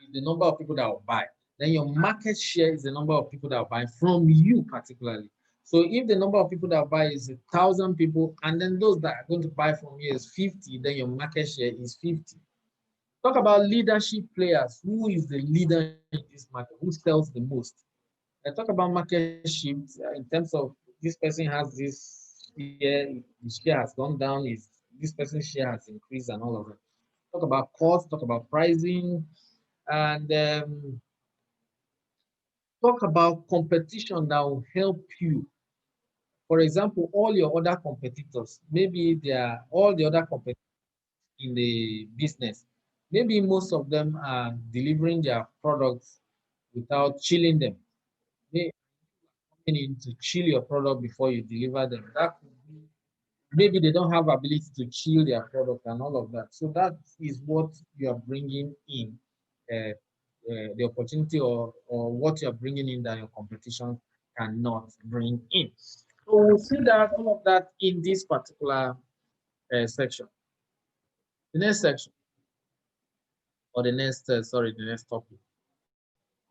is the number of people that will buy. Then your market share is the number of people that will buy from you particularly. So if the number of people that will buy is 1,000 people, and then those that are going to buy from you is 50, then your market share is 50. Talk about leadership players. Who is the leader in this market? Who sells the most? I talk about market shifts in terms of this person has this share, his share has gone down, this person's share has increased, and all of that. Talk about cost, talk about pricing, and talk about competition that will help you. For example, all your other competitors, maybe they are all the other competitors in the business. Maybe most of them are delivering their products without chilling them. They coming in to chill your product before you deliver them. That could be, maybe they don't have ability to chill their product and all of that. So that is what you are bringing in, the opportunity, or what you are bringing in that your competition cannot bring in. So we'll see that all of that in this particular section. The next section, or the next topic.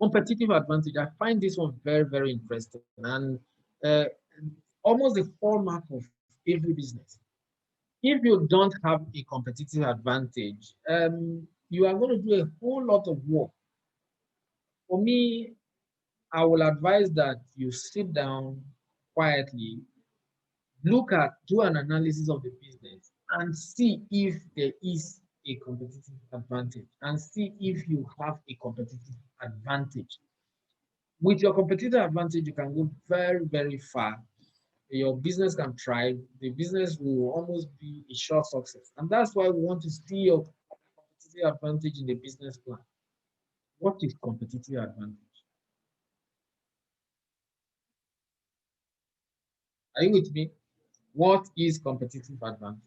Competitive advantage. I find this one very, very interesting, and uh, almost the hallmark of every business. If you don't have a competitive advantage, you are going to do a whole lot of work. For me, I will advise that you sit down quietly, do an analysis of the business, and see if there is a competitive advantage, and see if you have a competitive advantage. With your competitive advantage, you can go very, very far. Your business can thrive. The business will almost be a sure success. And that's why we want to see your competitive advantage in the business plan. What is competitive advantage? Are you with me? What is competitive advantage?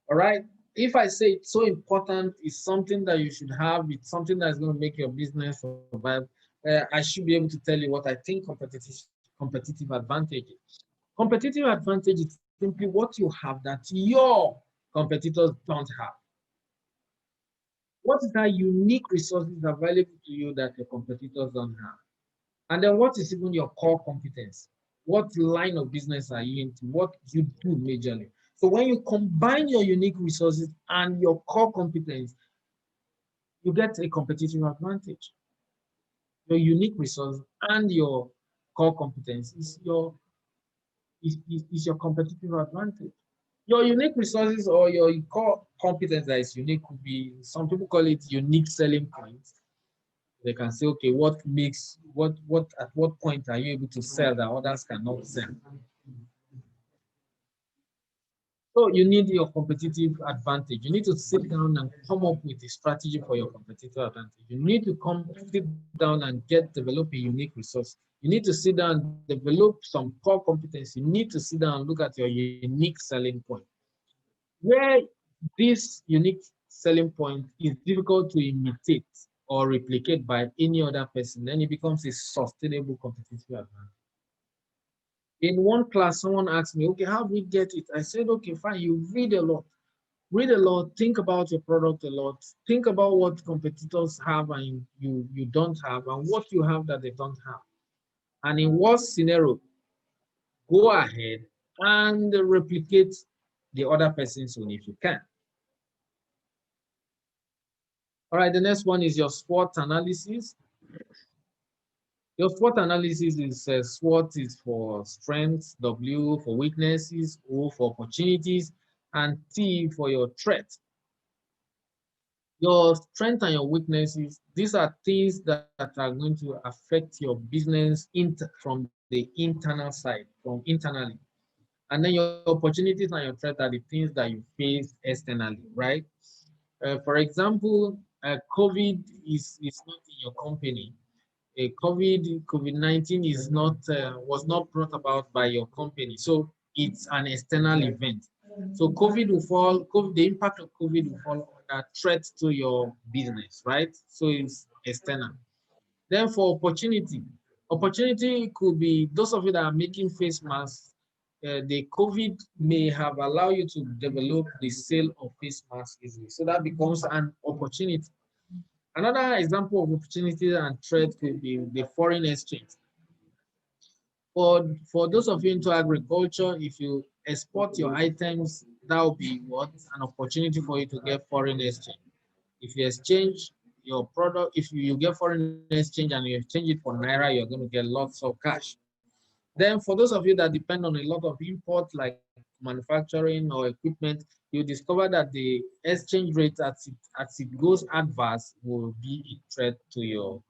All right. If I say it's so important, it's something that you should have, it's something that's going to make your business survive, I should be able to tell you what I think competitive advantage is. Competitive advantage is simply what you have that your competitors don't have. What is that unique resources available to you that your competitors don't have? And then what is even your core competence? What line of business are you into? What do you do majorly? So when you combine your unique resources and your core competence, you get a competitive advantage. Your unique resource and your core competence is is your competitive advantage. Your unique resources or your core competence that is unique could be, some people call it unique selling points. They can say, okay, what at what point are you able to sell that others cannot sell? So you need your competitive advantage. You need to sit down and come up with a strategy for your competitive advantage. You need to sit down and develop a unique resource. You need to sit down and develop some core competence. You need to sit down and look at your unique selling point. Where this unique selling point is difficult to imitate or replicate by any other person, then it becomes a sustainable competitive advantage. In one class, someone asked me, okay, how do we get it? I said, okay, fine, you read a lot, think about your product a lot, think about what competitors have and you don't have, and what you have that they don't have. And in what scenario, go ahead and replicate the other person's own if you can. All right, the next one is your SWOT analysis. Your SWOT analysis is SWOT is for strengths, W for weaknesses, O for opportunities, and T for your threat. Your strength and your weaknesses, these are things that are going to affect your business from the internal side, from internally. And then your opportunities and your threat are the things that you face externally, right? For example, COVID is not in your company. COVID-19 is not was not brought about by your company, so it's an external event. So COVID will fall. The impact of COVID will fall under threat to your business, right? So it's external. Then for opportunity could be those of you that are making face masks. The COVID may have allowed you to develop the sale of face masks easily, so that becomes an opportunity. Another example of opportunity and threat could be the foreign exchange. For those of you into agriculture, if you export your items, that will be what? An opportunity for you to get foreign exchange. If you exchange your product, if you get foreign exchange and you exchange it for Naira, you're going to get lots of cash. Then for those of you that depend on a lot of import like manufacturing or equipment, you discover that the exchange rate as it goes adverse will be a threat to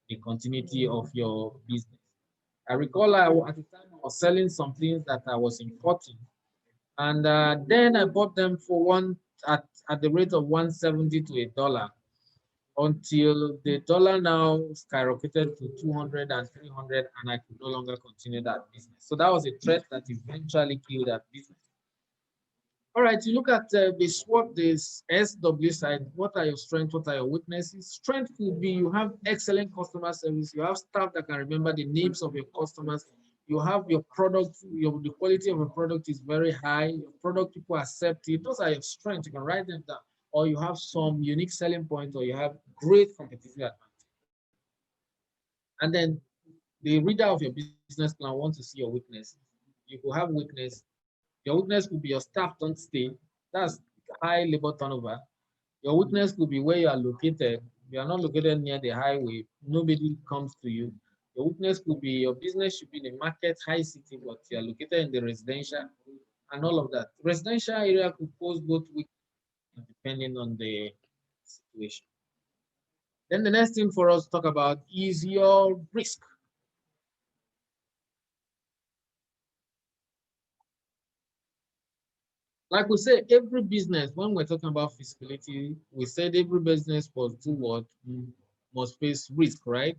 the continuity of your business. I recall at the time I was selling some things that I was importing, and then I bought them for at the rate of 170 to a dollar until the dollar now skyrocketed to 200 and 300, and I could no longer continue that business. So that was a threat that eventually killed that business. All right, you look at this SW side. What are your strengths? What are your weaknesses? Strength could be you have excellent customer service. You have staff that can remember the names of your customers. You have your product, the quality of your product is very high. Your product, people accept it. Those are your strengths. You can write them down. Or you have some unique selling point, or you have great competitive advantage. And then the reader of your business plan wants to see your weaknesses. You could have weakness. Your weakness could be your staff don't stay. That's high labor turnover. Your weakness could be where you are located. If you are not located near the highway, nobody comes to you. Your weakness could be your business should be in a market, high city, but you are located in the residential and all of that. Residential area could pose both weak depending on the situation. Then the next thing for us to talk about is your risk. Like we say, every business, when we're talking about feasibility, we said every business must do what? Must face risk, right?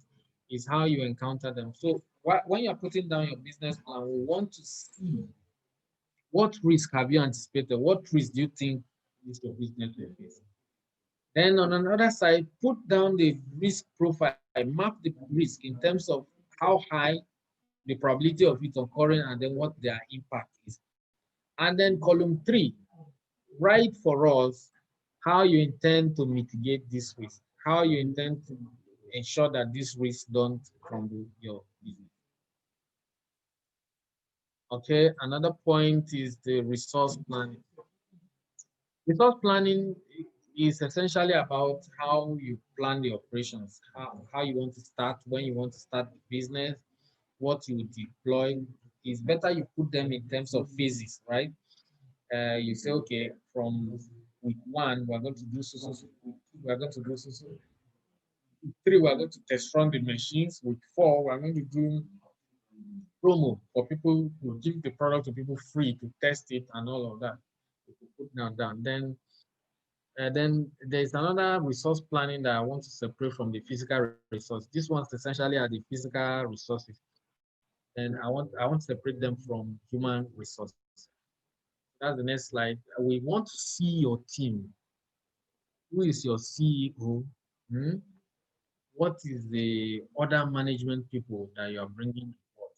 Is how you encounter them. So when you're putting down your business plan, we want to see what risk have you anticipated? What risk do you think is your business will face? Then on another side, put down the risk profile, map the risk in terms of how high the probability of it occurring and then what their impact is. And then column 3, write for us how you intend to mitigate this risk, how you intend to ensure that this risk don't crumble your business. Okay, another point is the resource planning. Resource planning is essentially about how you plan the operations, how you want to start, when you want to start the business, what you deploy, it's better you put them in terms of phases, right? You say, okay, from week 1, we're going to do so. Week 2, we're going to do so. Week 3, we're going to test run the machines. Week 4, we're going to do promo for people who give the product to people free to test it and all of that. Put down. Then there's another resource planning that I want to separate from the physical resource. These ones essentially are the physical resources, and I want to separate them from human resources. That's the next slide. We want to see your team. Who is your CEO? Hmm? What is the other management people that you are bringing to board?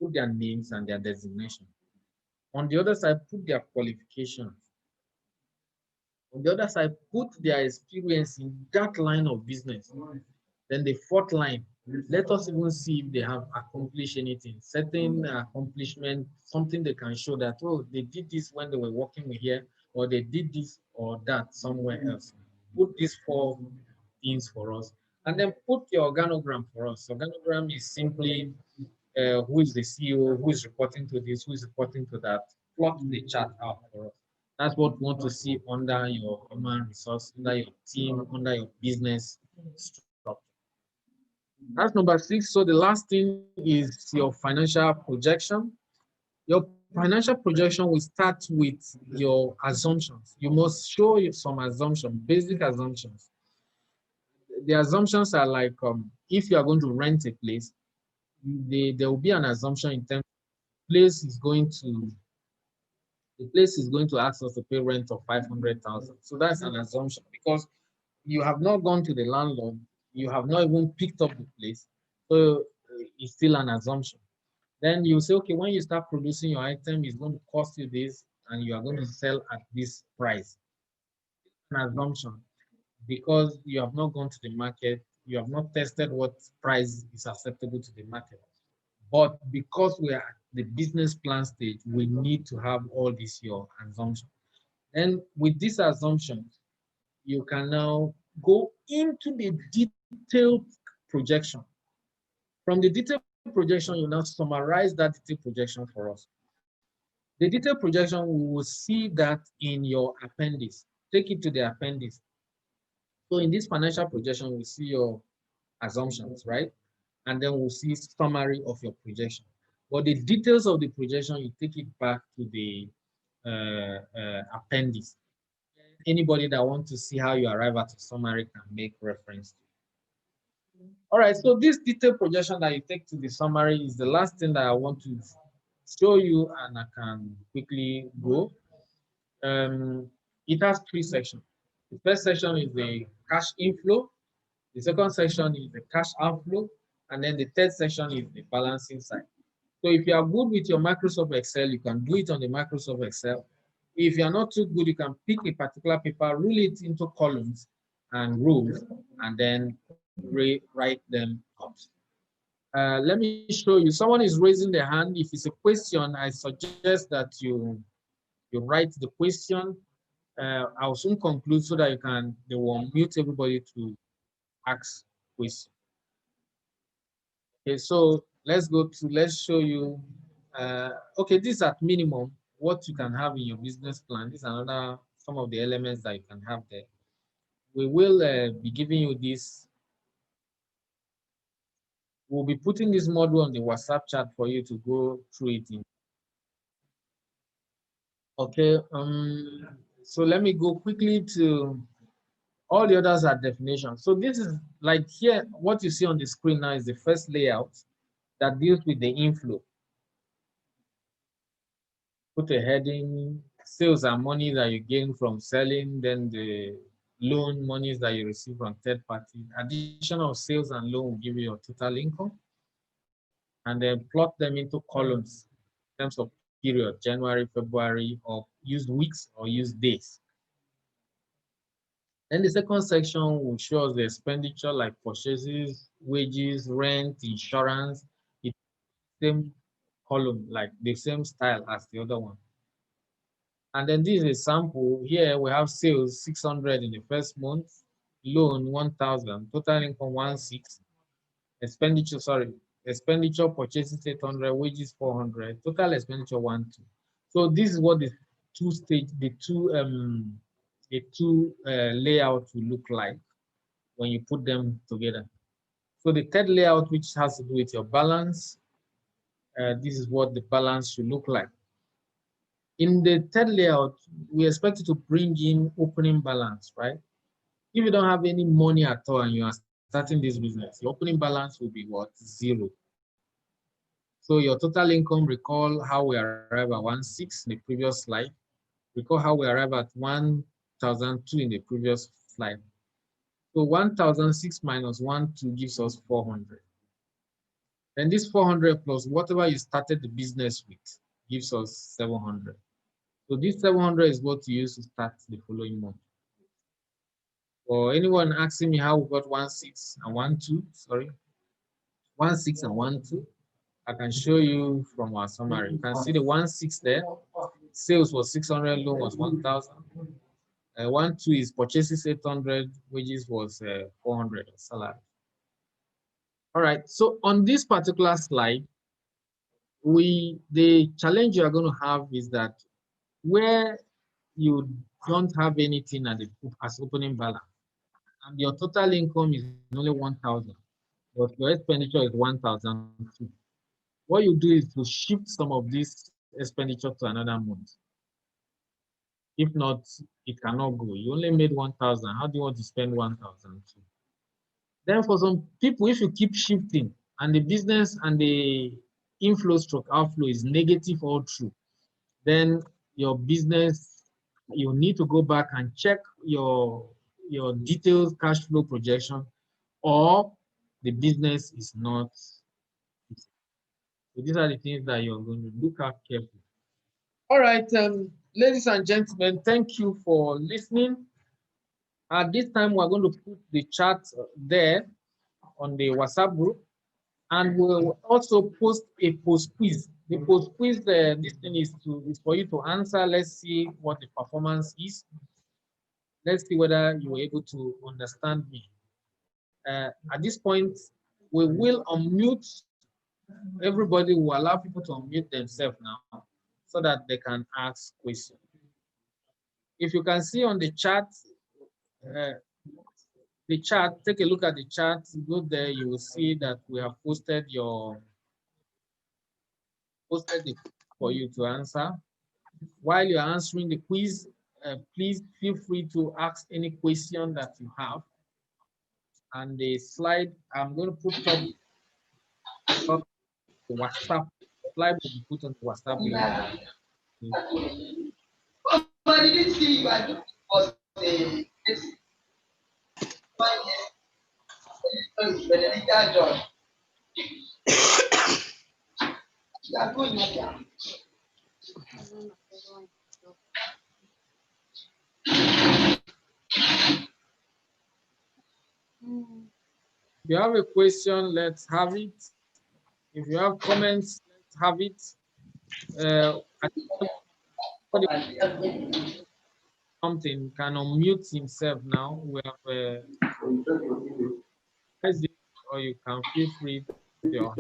Put their names and their designation. On the other side, put their qualifications. On the other side, put their experience in that line of business. Then the fourth line, let us even see if they have accomplished anything, certain accomplishment, something they can show that, oh, they did this when they were working here, or they did this or that somewhere else. Put these four things for us. And then put your organogram for us. Organogram is simply who is the CEO, who is reporting to this, who is reporting to that. Plot the chart out for us. That's what we want to see under your human resource, under your team, under your business structure. That's number 6. So the last thing is your financial projection. Your financial projection will start with your assumptions. You must show you some assumptions, basic assumptions. The assumptions are like if you are going to rent a place, there will be an assumption in terms of place is going to the place is going to ask us to pay rent of 500,000. So that's an assumption because you have not gone to the landlord, you have not even picked up the place, so it's still an assumption. Then you say, okay, when you start producing your item, it's going to cost you this, and you are going to sell at this price. An assumption because you have not gone to the market, you have not tested what price is acceptable to the market. But because we are at the business plan stage, we need to have all these your assumptions. And with these assumptions, you can now go into the detailed projection. From the detailed projection, you now summarize that detailed projection for us. The detailed projection, we will see that in your appendix. Take it to the appendix. So in this financial projection, we see your assumptions, right? And then we'll see summary of your projection. But the details of the projection, you take it back to the appendix. Anybody that wants to see how you arrive at a summary can make reference to it. All right, so this detailed projection that you take to the summary is the last thing that I want to show you, and I can quickly go. It has 3 sections. The first section is the cash inflow. The second section is the cash outflow. And then the third section is the balancing side. So if you are good with your Microsoft Excel, you can do it on the Microsoft Excel. If you are not too good, you can pick a particular paper, rule it into columns and rows, and then write them out. Let me show you. Someone is raising their hand. If it's a question, I suggest that you write the question. I'll soon conclude so that they will mute everybody to ask questions. Okay, so let's show you. Okay, this is at minimum what you can have in your business plan. This is another some of the elements that you can have there. We will be giving you this. We'll be putting this module on the WhatsApp chat for you to go through it in. Okay, so let me go quickly to all the others are definitions. So this is like here, what you see on the screen now is the first layout that deals with the inflow. Put a heading, sales are money that you gain from selling, then the loan monies that you receive from third party. Addition of sales and loan will give you your total income. And then plot them into columns in terms of period, January, February, or use weeks or use days. Then the second section will show us the expenditure like purchases, wages, rent, insurance. It's the same column, like the same style as the other one. And then this is a sample. Here we have sales 600 in the first month, loan 1,000, total income 16, expenditure, sorry, expenditure, purchases 800, wages 400, total expenditure 12. So this is what the two layout will look like when you put them together. So the third layout, which has to do with your balance, this is what the balance should look like. In the third layout, we expect you to bring in opening balance, right? If you don't have any money at all and you are starting this business, your opening balance will be what? 0. So your total income, recall how we arrived at 1.6 in the previous slide. Recall how we arrived at 1,002 in the previous slide. So 1,006 minus 1,2 gives us 400. Then this 400 plus whatever you started the business with gives us 700. So this 700 is what you use to start the following month. For anyone asking me how we got 1.6 and 1.2, sorry, 1.6 and 1.2, I can show you from our summary. You can see the 1.6 there. Sales was 600, loan was 1,000. 1.2 is purchases 800, wages was 400 salary. All right. So on this particular slide, the challenge you are going to have is that where you don't have anything as opening balance, and your total income is only 1,000, but your expenditure is 1,002. What you do is to shift some of this expenditure to another month. If not, it cannot go. You only made 1,000. How do you want to spend 1,002? Then for some people, if you keep shifting and the business and the inflow stroke outflow is negative all through, then your business, you need to go back and check your detailed cash flow projection, or the business is not. So these are the things that you're going to look at carefully. All right, ladies and gentlemen, thank you for listening. At this time, we're going to put the chat there on the WhatsApp group, and we'll also post a post quiz. The post quiz, this thing is for you to answer. Let's see what the performance is. Let's see whether you were able to understand me. At this point, we will unmute. Everybody will allow people to unmute themselves now so that they can ask questions. If you can see on the chat, take a look at the chat, go there, you will see that we have posted it for you to answer. While you're answering the quiz, please feel free to ask any question that you have. And the slide, I'm going to put up the WhatsApp slide will be put on the WhatsApp link. But I didn't see you. I was this Benedicta John. You are going there. If you have a question, let's have it. If you have comments, let's have it. Something can unmute himself now. We have or you can feel free to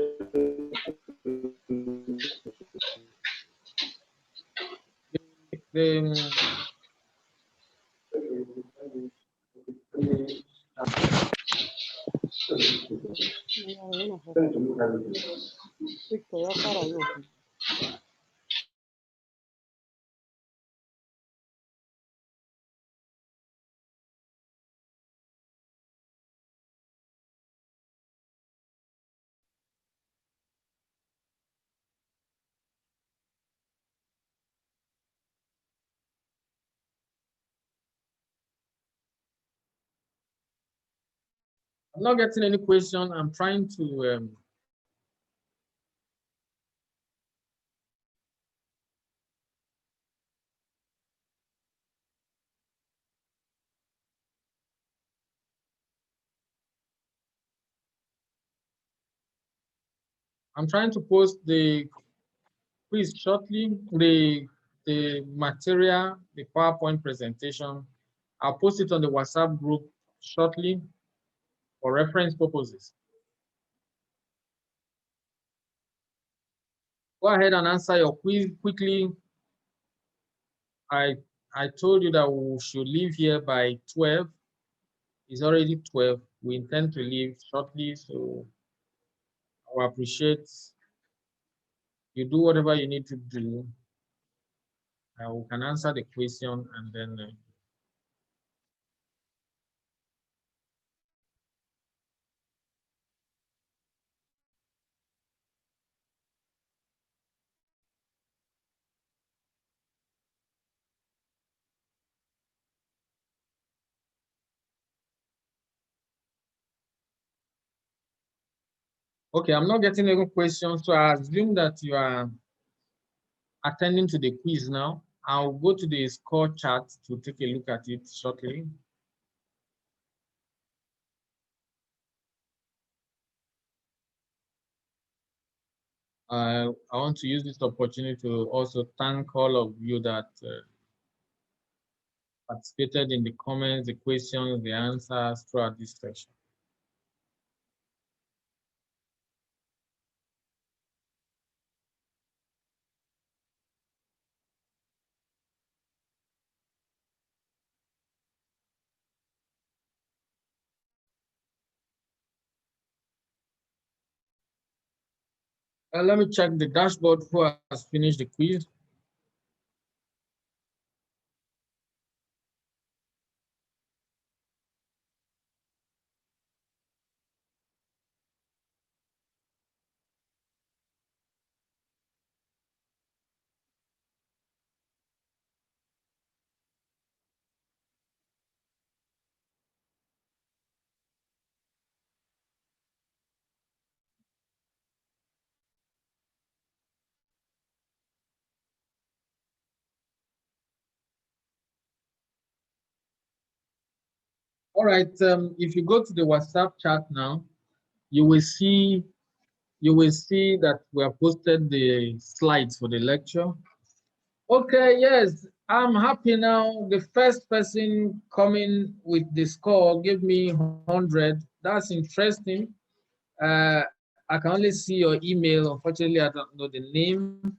I'm not getting any question. I'm trying to post the quiz shortly, the material, the PowerPoint presentation. I'll post it on the WhatsApp group shortly for reference purposes. Go ahead and answer your quiz quickly. I told you that we should leave here by 12. It's already 12. We intend to leave shortly, so I appreciate you do whatever you need to do. We can answer the question and then okay, I'm not getting any questions, so I assume that you are attending to the quiz now. I'll go to the score chart to take a look at it shortly. I want to use this opportunity to also thank all of you that participated in the comments, the questions, the answers throughout this session. Let me check the dashboard who has finished the quiz. All right, if you go to the WhatsApp chat now, you will see that we have posted the slides for the lecture. Okay, yes, I'm happy now. The first person coming with the score gave me 100. That's interesting. I can only see your email. Unfortunately, I don't know the name.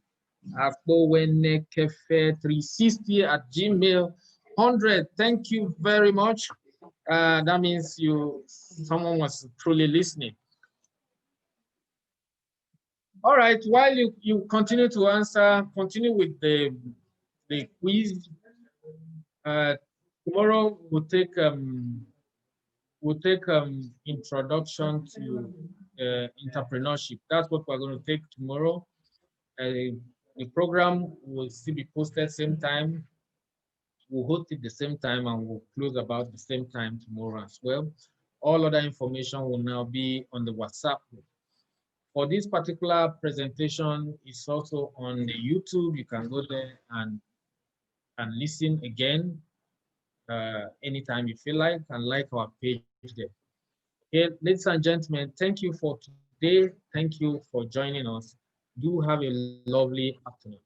Afbowenekefe360@gmail. 100. Thank you very much. That means someone was truly listening. All right, while you continue to answer, continue with the quiz. Tomorrow we'll take introduction to entrepreneurship. That's what we're going to take tomorrow. The program will still be posted same time. We'll host it the same time and we'll close about the same time tomorrow as well. All other information will now be on the WhatsApp group. For this particular presentation, it's also on the YouTube. You can go there and listen again anytime you feel like, and like our page there. Okay, ladies and gentlemen, thank you for today. Thank you for joining us. Do have a lovely afternoon.